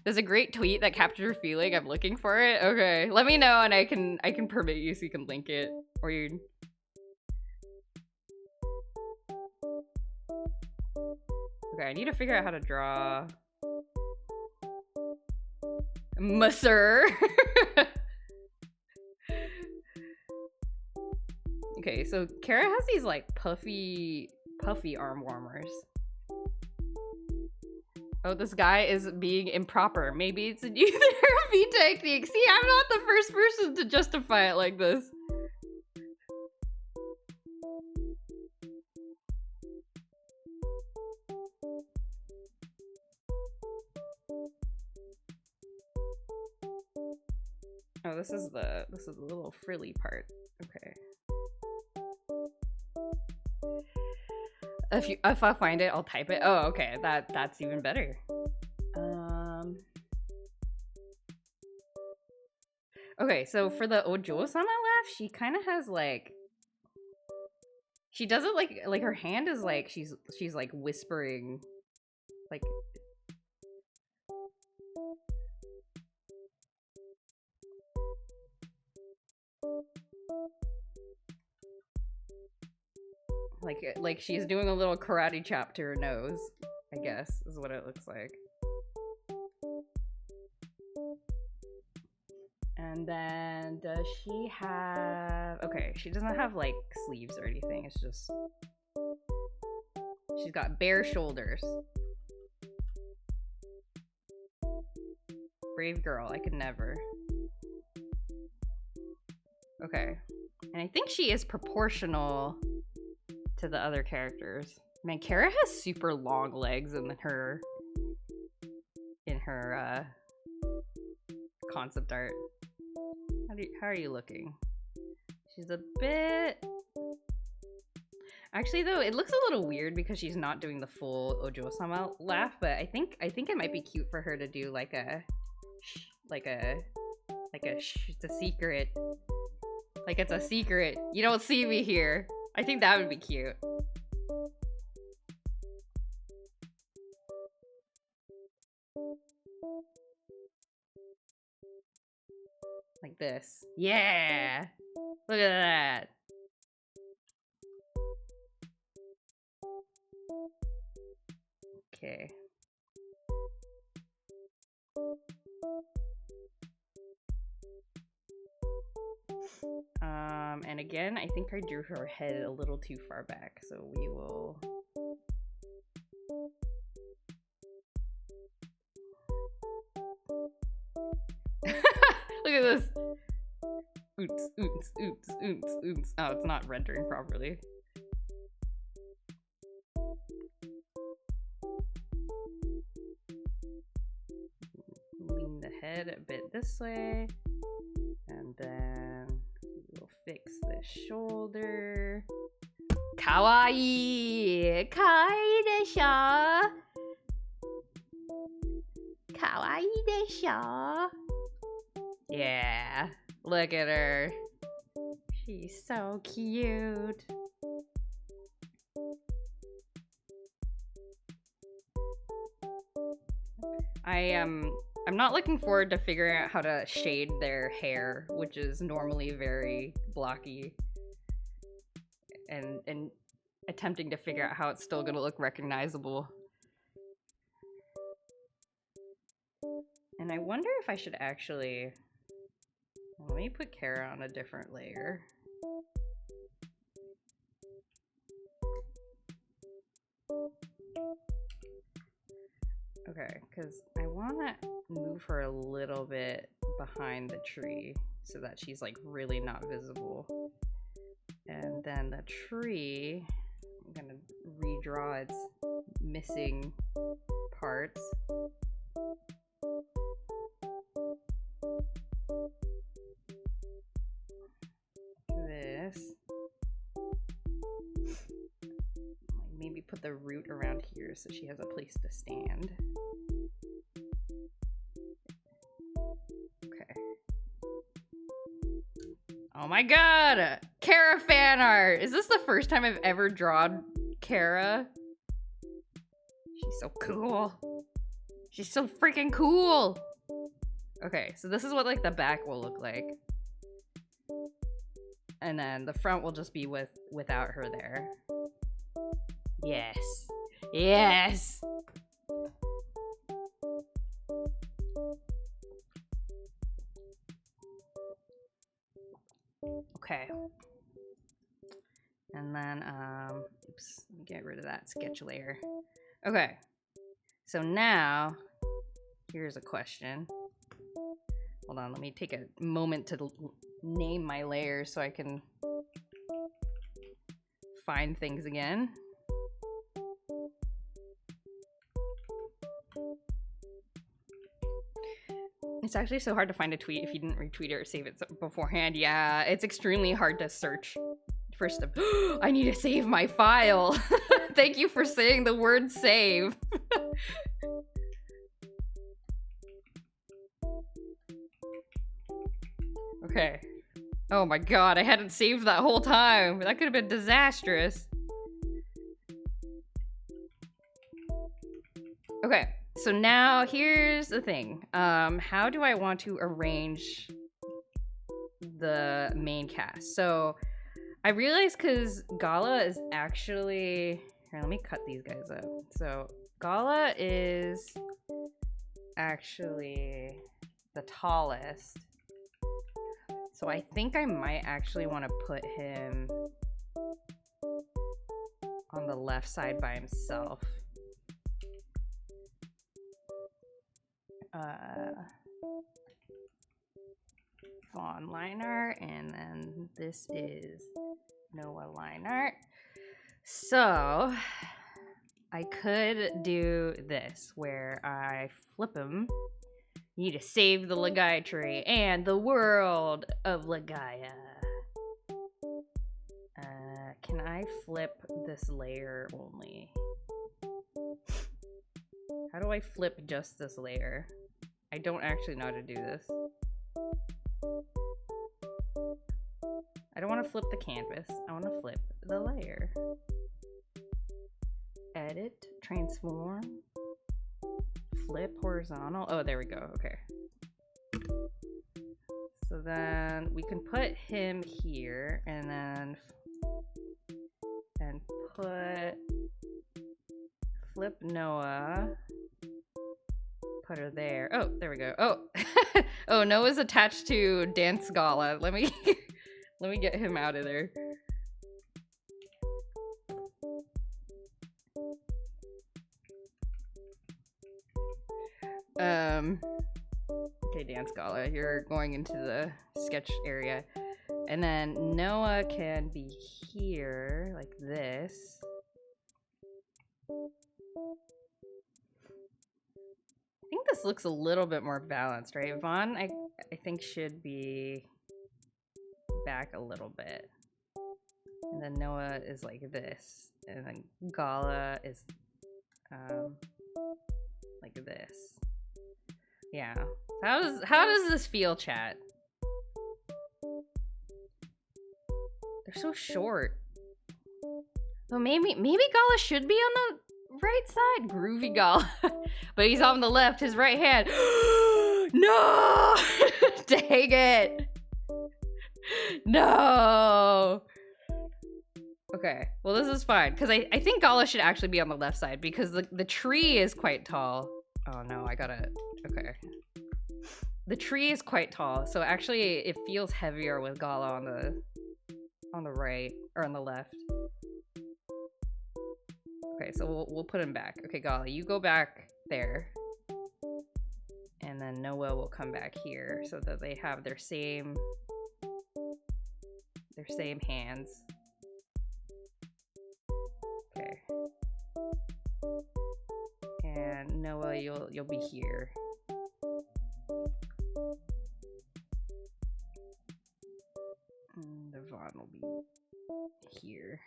There's a great tweet that captured your feeling. I'm looking for it. Okay, let me know and I can permit you so you can link it. Or you... Okay, I need to figure out how to draw... Monsieur. Okay, so Kara has these like puffy arm warmers. Oh, this guy is being improper. Maybe it's a new therapy technique. See, I'm not the first person to justify it like this. Oh, this is the little frilly part. Okay. If I find it, I'll type it. Oh, okay. That's even better. Okay, so for the Ojo-sama laugh, she kind of has like... She does it like her hand is like she's like whispering, like... Like she's doing a little karate chop to her nose, I guess, is what it looks like. And then does she have... Okay, she doesn't have like sleeves or anything, it's just... She's got bare shoulders. Brave girl, I could never. Okay. And I think she is proportional to the other characters. Man, Kara has super long legs in her concept art. How are you looking? She's a bit... Actually though, it looks a little weird because she's not doing the full Ojo-sama laugh, but I think it might be cute for her to do like a it's a secret. Like it's a secret. You don't see me here. I think that would be cute. Like this. Yeah! Look at that. Okay. And again, I think I drew her head a little too far back, so we will... Look at this! Oops, oops, oops, oops, oops. Oh, it's not rendering properly. Lean the head a bit this way. And then we'll fix the shoulder. Kawaii! Kawaii desho! Kawaii desho! Yeah, look at her. She's so cute. I'm not looking forward to figuring out how to shade their hair, which is normally very blocky and attempting to figure out how it's still gonna look recognizable. And I wonder if I should actually... Let me put Kara on a different layer. Okay, because I want to move her a little bit behind the tree so that she's like really not visible. And then the tree, I'm gonna redraw its missing parts. This. Maybe put the root around here so she has a place to stand. Okay. Oh my god! Kara fan art! Is this the first time I've ever drawn Kara? She's so cool. She's so freaking cool! Okay, so this is what like the back will look like. And then the front will just be without her there. Yes. Yes! Okay. And then, oops, let me get rid of that sketch layer. Okay. So now, here's a question. Hold on, let me take a moment to name my layers so I can find things again. It's actually so hard to find a tweet if you didn't retweet it or save it beforehand. Yeah, it's extremely hard to search for stuff. I need to save my file. Thank you for saying the word save. Okay. Oh my god, I hadn't saved that whole time. That could have been disastrous. Okay. So now here's the thing. How do I want to arrange the main cast? So I realized because Gala is actually... Here, let me cut these guys up. So Gala is actually the tallest. So I think I might actually want to put him on the left side by himself. Vaughn line art, and then this is Noah line art. So I could do this where I flip him. You need to save the Legaia tree and the world of Legaia. Can I flip this layer only? How do I flip just this layer? I don't actually know how to do this. I don't want to flip the canvas. I want to flip the layer. Edit, transform, flip horizontal. Oh, there we go. Okay. So then we can put him here and then flip Noah. Put her there. Oh, there we go. Oh, oh, Noah's attached to Dance Gala. Let me let me get him out of there. Okay, Dance Gala, you're going into the sketch area. And then Noah can be here, like this. I think this looks a little bit more balanced, right? Vaughn, I think should be back a little bit. And then Noah is like this. And then Gala is like this. Yeah. How does this feel, chat? They're so short. So maybe Gala should be on the right side. Groovy Gala. But he's on the left, his right hand. No! Dang it. No. Okay. Okay, well this is fine, because I think Gala should actually be on the left side, because the tree is quite tall. Oh no, I gotta, okay. The tree is quite tall, so actually it feels heavier with Gala on the right, or on the left. Okay, so we'll put him back. Okay, Gala, you go back there. And then Noah will come back here so that they have their same hands. Okay. And Noah, you'll be here. And Devon will be here.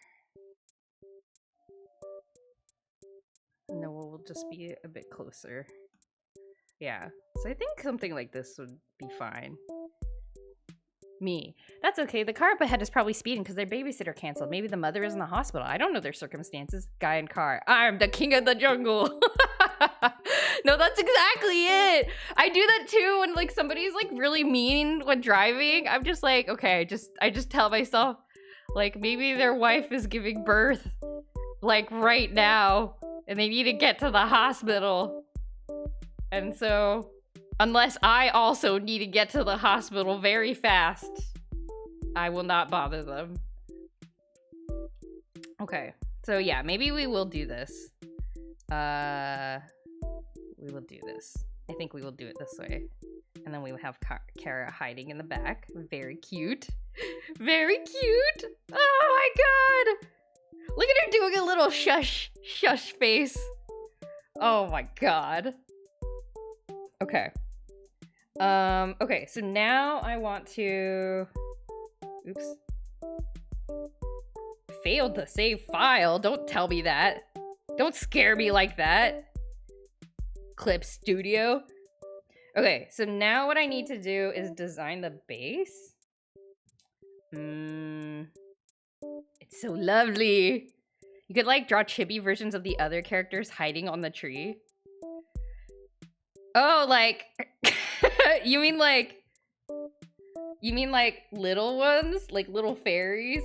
Noah will just be a bit closer. Yeah, so I think something like this would be fine. Me. That's okay. The car up ahead is probably speeding because their babysitter canceled. Maybe the mother is in the hospital. I don't know their circumstances. Guy in car. I'm the king of the jungle. No, that's exactly it. I do that too when like somebody's like really mean when driving. I'm just like, okay, I just tell myself like maybe their wife is giving birth like right now and they need to get to the hospital. And so, unless I also need to get to the hospital very fast, I will not bother them. Okay, so yeah, maybe we will do this. We will do this. I think we will do it this way. And then we will have Kara hiding in the back. Very cute. Very cute. Oh my god. Look at her doing a little shush face. Oh my god. Okay. Okay, so now I want to... Oops. Failed to save file. Don't tell me that. Don't scare me like that. Clip Studio. Okay, so now what I need to do is design the base. It's so lovely. You could like draw chibi versions of the other characters hiding on the tree. Oh, like you mean like little ones, like little fairies?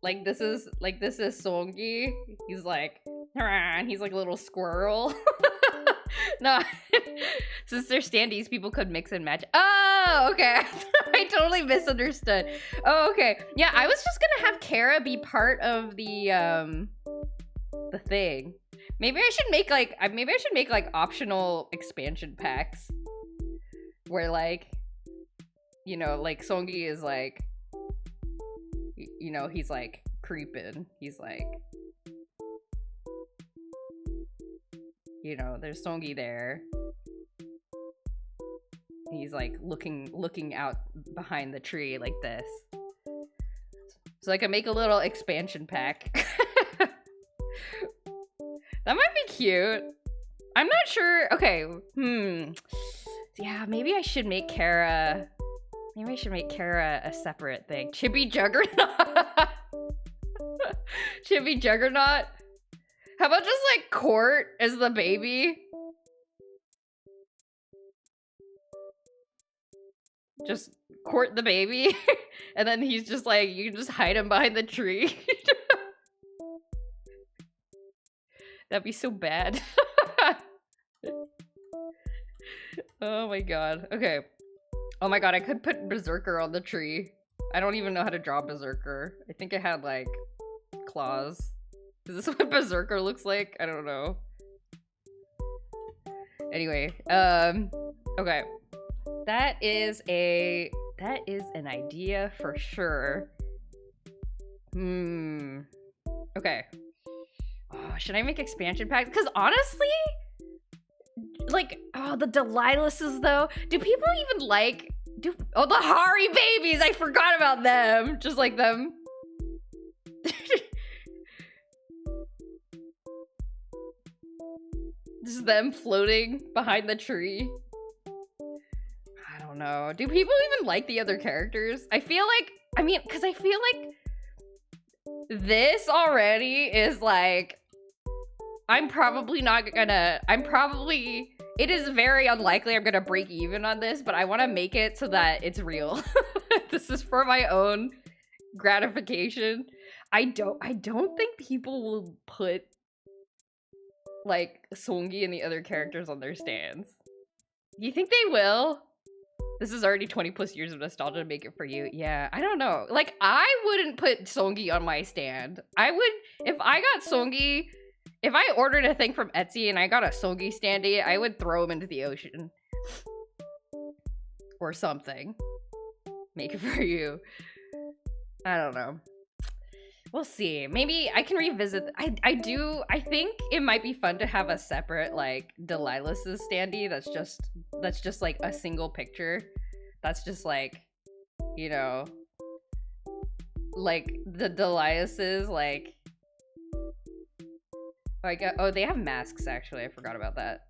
Like this is Songi. He's like, and he's like a little squirrel. No, since they're standees, people could mix and match. Oh, okay. I totally misunderstood. Oh, okay. Yeah, I was just gonna have Kara be part of the thing. Maybe I should make like optional expansion packs where like, you know, like Songi is like, you know, he's like creeping. He's like, you know, there's Songi there. He's like looking out behind the tree like this. So I can make a little expansion pack. That might be cute. I'm not sure. Okay. Yeah, maybe I should make Kara. Maybe I should make Kara a separate thing. Chibi Juggernaut. Chibi Juggernaut. How about just like Court as the baby? Just Court the baby. And then he's just like, you can just hide him behind the tree. That'd be so bad. Oh my god. Okay. Oh my god, I could put Berserker on the tree. I don't even know how to draw Berserker. I think I had like claws. Is this what Berserker looks like? I don't know. Anyway, okay. That is an idea for sure. Okay. Oh, should I make expansion packs? Because honestly, like, oh, the Delilahs though. Do people even like, oh, the Hari babies, I forgot about them. Just like them. Just them floating behind the tree. I don't know. Do people even like the other characters? I feel like, I mean, because I feel like this already is like, it is very unlikely I'm gonna break even on this, but I want to make it so that it's real. This is for my own gratification. I don't think people will put like Songi and the other characters on their stands. Do you think they will? This is already 20 plus years of nostalgia to make it for you. Yeah, I don't know. Like, I wouldn't put Songi on my stand. I would, if I got Songi, if I ordered a thing from Etsy and I got a Songi standee, I would throw him into the ocean. Or something. Make it for you. I don't know. We'll see. Maybe I can revisit. I think it might be fun to have a separate, like, Delilah's standee that's just like a single picture. That's just like, you know, like the Delilah's, like, oh, they have masks actually. I forgot about that.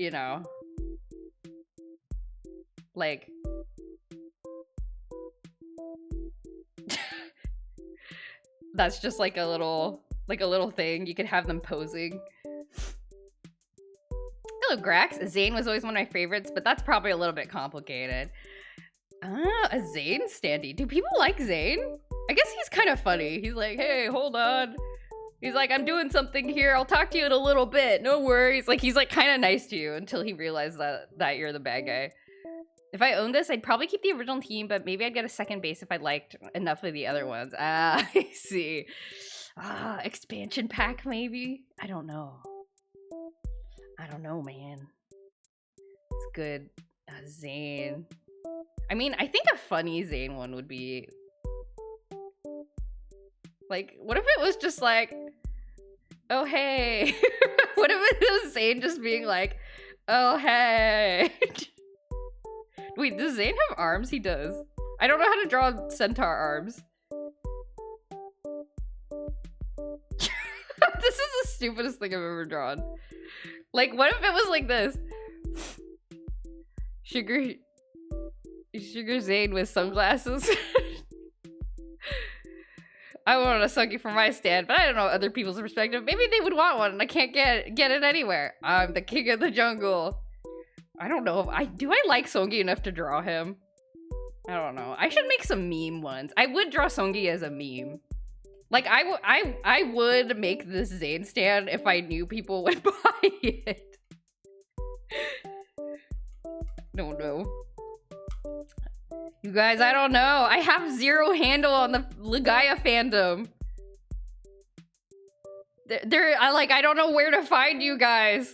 You know, like, that's just like a little thing. You could have them posing. Hello, Grax. Zane was always one of my favorites, but that's probably a little bit complicated. Ah, a Zane standee. Do people like Zane? I guess he's kind of funny. He's like, hey, hold on. He's like, I'm doing something here. I'll talk to you in a little bit. No worries. Like, he's like kind of nice to you until he realized that you're the bad guy. If I owned this, I'd probably keep the original team, but maybe I'd get a second base if I liked enough of the other ones. Ah, I see. Ah, expansion pack, maybe? I don't know. I don't know, man. It's good. Zane. I mean, I think a funny Zane one would be... Like, what if it was just like... Oh, hey. What if it was Zane just being like... Oh, hey. Wait, does Zane have arms? He does. I don't know how to draw centaur arms. This is the stupidest thing I've ever drawn. Like, what if it was like this? Sugar Zane with sunglasses. I want a Sunky for my stand, but I don't know other people's perspective. Maybe they would want one and I can't get it anywhere. I'm the king of the jungle. I don't know if do I like Songi enough to draw him? I don't know. I should make some meme ones. I would draw Songi as a meme. Like, I would make this Zane stand if I knew people would buy it. No, no. You guys, I don't know. I have zero handle on the Legaia fandom. I don't know where to find you guys.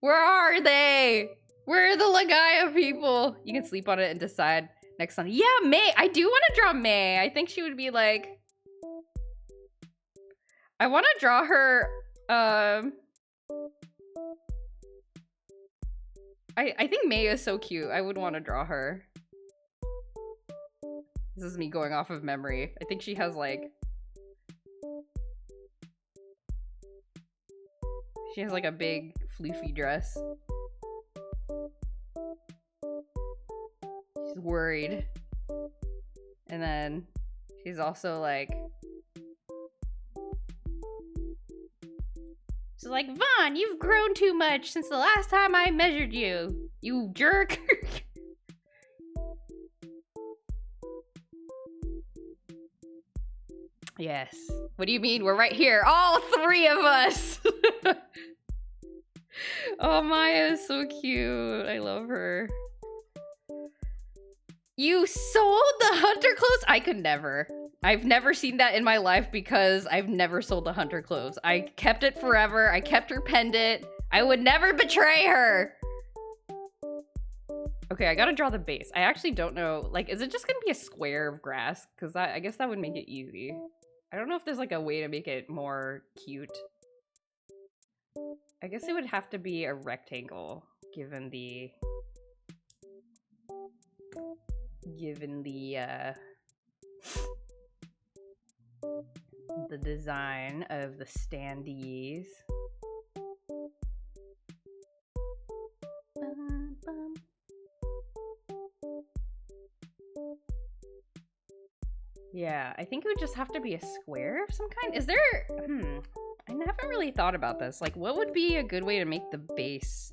Where are they? Where are the Legaia people? You can sleep on it and decide next Sunday. Yeah, May. I do want to draw May. I think she would be like... I want to draw her... I think May is so cute. I would want to draw her. This is me going off of memory. I think she has like... She has like a big floofy dress. She's worried. And then she's also like... She's like, Vaughn, you've grown too much since the last time I measured you. You jerk. Yes. What do you mean? We're right here. All three of us. Oh, Maya is so cute. I love her. You sold the hunter clothes? I could never. I've never seen that in my life because I've never sold a hunter clothes. I kept it forever. I kept her pendant. I would never betray her. Okay, I gotta draw the base. I actually don't know. Like, is it just gonna be a square of grass? Because I guess that would make it easy. I don't know if there's like a way to make it more cute. I guess it would have to be a rectangle, given the design of the standees. Yeah, I think it would just have to be a square of some kind. Is there... I haven't really thought about this. Like, what would be a good way to make the base,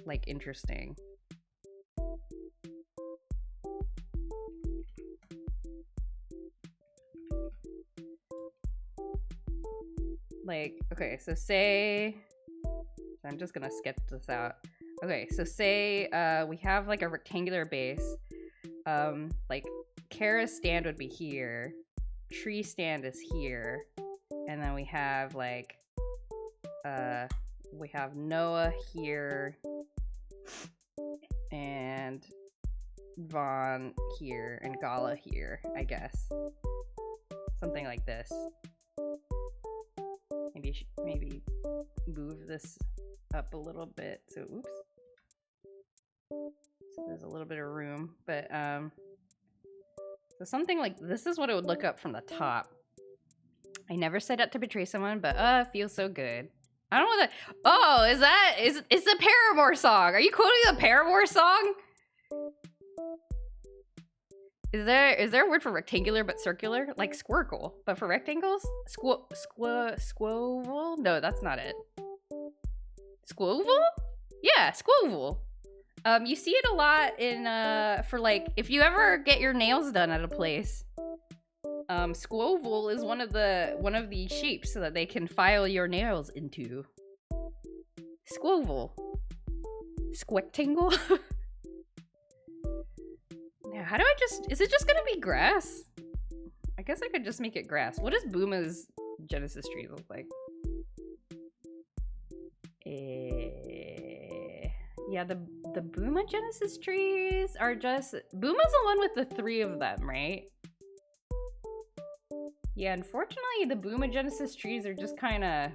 like, interesting? like, okay, so say, I'm just gonna sketch this out. Okay, so say we have like a rectangular base. Like Kara's stand would be here, tree stand is here, and then we have like we have Noah here and Vaughn here and Gala here, I guess. Something like this. Maybe move this up a little bit. So oops. So there's a little bit of room, but so something like this is what it would look up from the top. I never set out to betray someone, but it feels so good. I don't know what that. Oh, it's the Paramore song. Are you quoting the Paramore song? Is there a word for rectangular but circular? Like squircle, but for rectangles? Squoval? No, that's not it. Squoval? Yeah, squoval. You see it a lot in for like if you ever get your nails done at a place. Squoval is one of the shapes that they can file your nails into. Squoval. Squectangle? Now, how do I is it just gonna be grass? I guess I could just make it grass. What does Booma's Genesis tree look like? Yeah, the Booma Genesis trees are just... Booma's the one with the 3 of them, right? Yeah, unfortunately, the Booma Genesis trees are just kind of...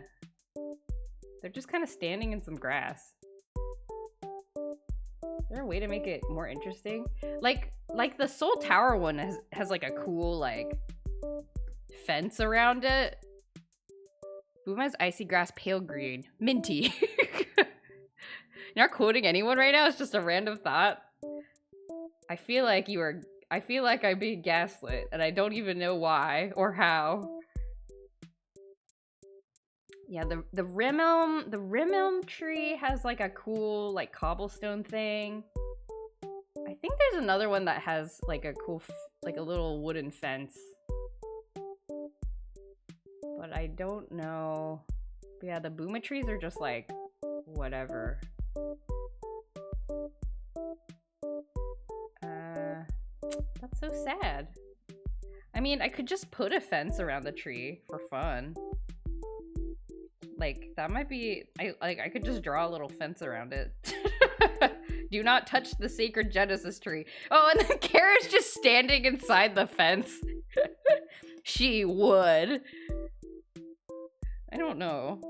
They're just kind of standing in some grass. Is there a way to make it more interesting? Like the Soul Tower one has like a cool, like, fence around it. Booma's Icy Grass Pale Green. Minty. You're not quoting anyone right now? It's just a random thought. I feel like I'm being gaslit, and I don't even know why or how. Yeah, the Rim Elm tree has like a cool like cobblestone thing. I think there's another one that has like a cool like a little wooden fence. But I don't know. But yeah, the Booma trees are just like whatever. That's so sad. I mean, I could just put a fence around the tree for fun. Like, that might be... I could just draw a little fence around it. Do not touch the sacred Genesis tree. Oh, and then Kara's just standing inside the fence. She would. I don't know.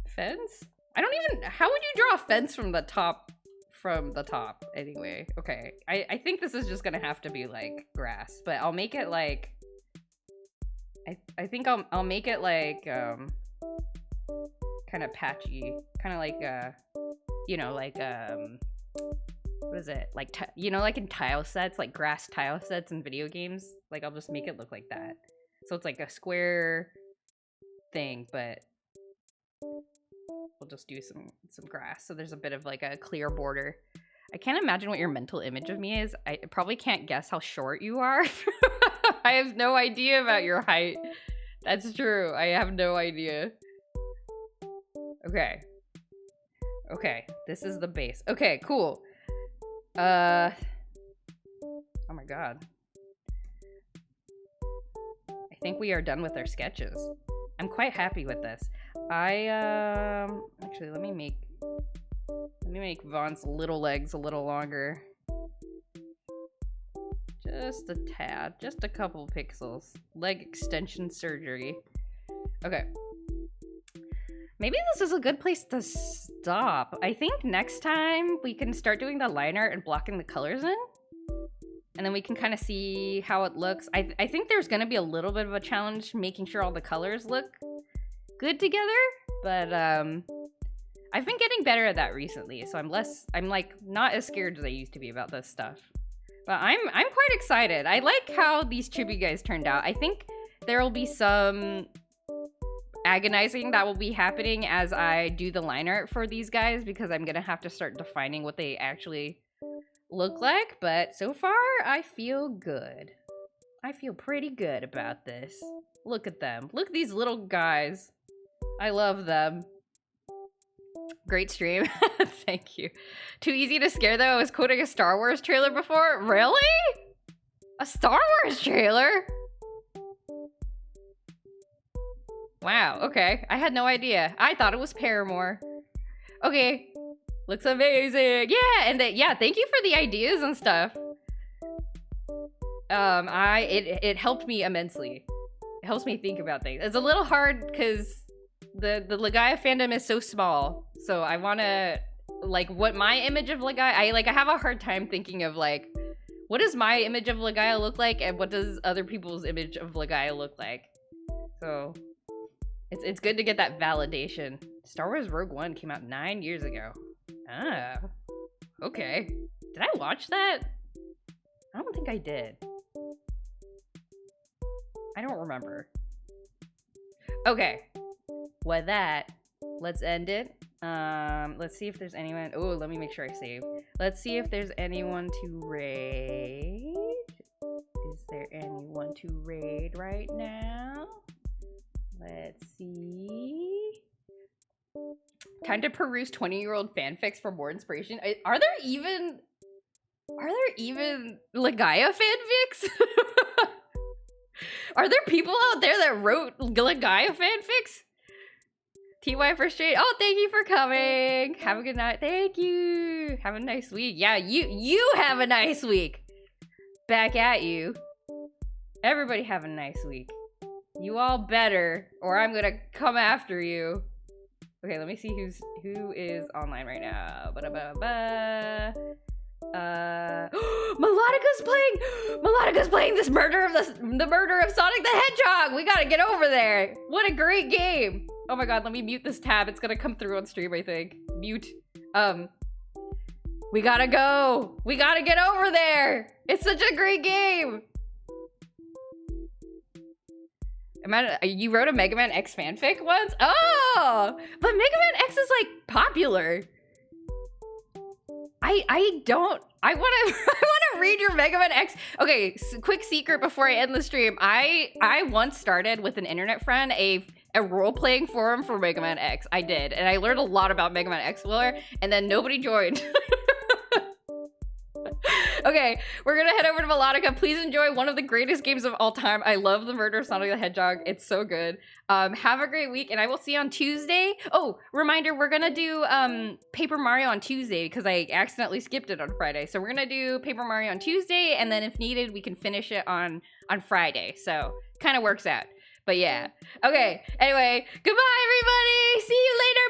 Fence? I don't even... How would you draw a fence from the top? From the top, anyway. Okay. I think this is just gonna have to be, like, grass. But I'll make it, like... I think I'll make it like kind of patchy, kind of like you know, like what is it, like you know, like in tile sets, like grass tile sets in video games. Like I'll just make it look like that, so it's like a square thing, but we'll just do some grass, so there's a bit of like a clear border. I can't imagine what your mental image of me is. I probably can't guess how short you are. I have no idea about your height. That's true. I have no idea. Okay. Okay, this is the base. Okay, cool. Oh my god. I think we are done with our sketches. I'm quite happy with this. Actually, let me make Vaughn's little legs a little longer. Just a tad, just a couple pixels. Leg extension surgery. Okay. Maybe this is a good place to stop. I think next time we can start doing the line art and blocking the colors in. And then we can kind of see how it looks. I think there's going to be a little bit of a challenge making sure all the colors look good together. But I've been getting better at that recently. So I'm like not as scared as I used to be about this stuff. But I'm quite excited. I like how these chibi guys turned out. I think there will be some agonizing that will be happening as I do the line art for these guys, because I'm gonna have to start defining what they actually look like. But so far, I feel good. I feel pretty good about this. Look at them. Look at these little guys. I love them. Great stream. Thank you. Too easy to scare though. I was quoting a Star Wars trailer before. Really? A Star Wars trailer? Wow, okay. I had no idea. I thought it was Paramore. Okay. Looks amazing. Yeah, and yeah, thank you for the ideas and stuff. It helped me immensely. It helps me think about things. It's a little hard because the Legaia fandom is so small. So I want to, like, what my image of Legaia, I have a hard time thinking of, like, what does my image of Legaia look like and what does other people's image of Legaia look like? So it's good to get that validation. Star Wars Rogue One came out 9 years ago. Ah, okay. Did I watch that? I don't think I did. I don't remember. Okay. With that, let's end it. Let's see if there's anyone. Oh, let me make sure I save. Let's see if there's anyone to raid. Is there anyone to raid right now? Let's see. Time to peruse 20-year-old fanfics for more inspiration. Are there even Legaia fanfics? Are there people out there that wrote Legaia fanfics? TY for straight. Oh, thank you for coming. Have a good night. Thank you. Have a nice week. Yeah, you have a nice week. Back at you. Everybody have a nice week. You all better, or I'm gonna come after you. Okay, let me see who is online right now. Melodica's playing this murder of the murder of Sonic the Hedgehog. We gotta get over there. What a great game. Oh my god, let me mute this tab. It's gonna come through on stream, I think. Mute. We gotta go. We gotta get over there. It's such a great game. You wrote a Mega Man X fanfic once? Oh, but Mega Man X is like popular. I want to read your Mega Man X. Okay, quick secret before I end the stream. I once started with an internet friend a role-playing forum for Mega Man X. I did, and I learned a lot about Mega Man X lore, and then nobody joined. Okay, we're gonna head over to Melodica. Please enjoy one of the greatest games of all time. I love the murder of Sonic the Hedgehog. It's so good. Have a great week, and I will see you on Tuesday. Oh, reminder, we're gonna do Paper Mario on Tuesday because I accidentally skipped it on Friday. So we're gonna do Paper Mario on Tuesday, and then if needed, we can finish it on Friday. So kind of works out. But yeah. Okay, anyway, goodbye everybody! See you later!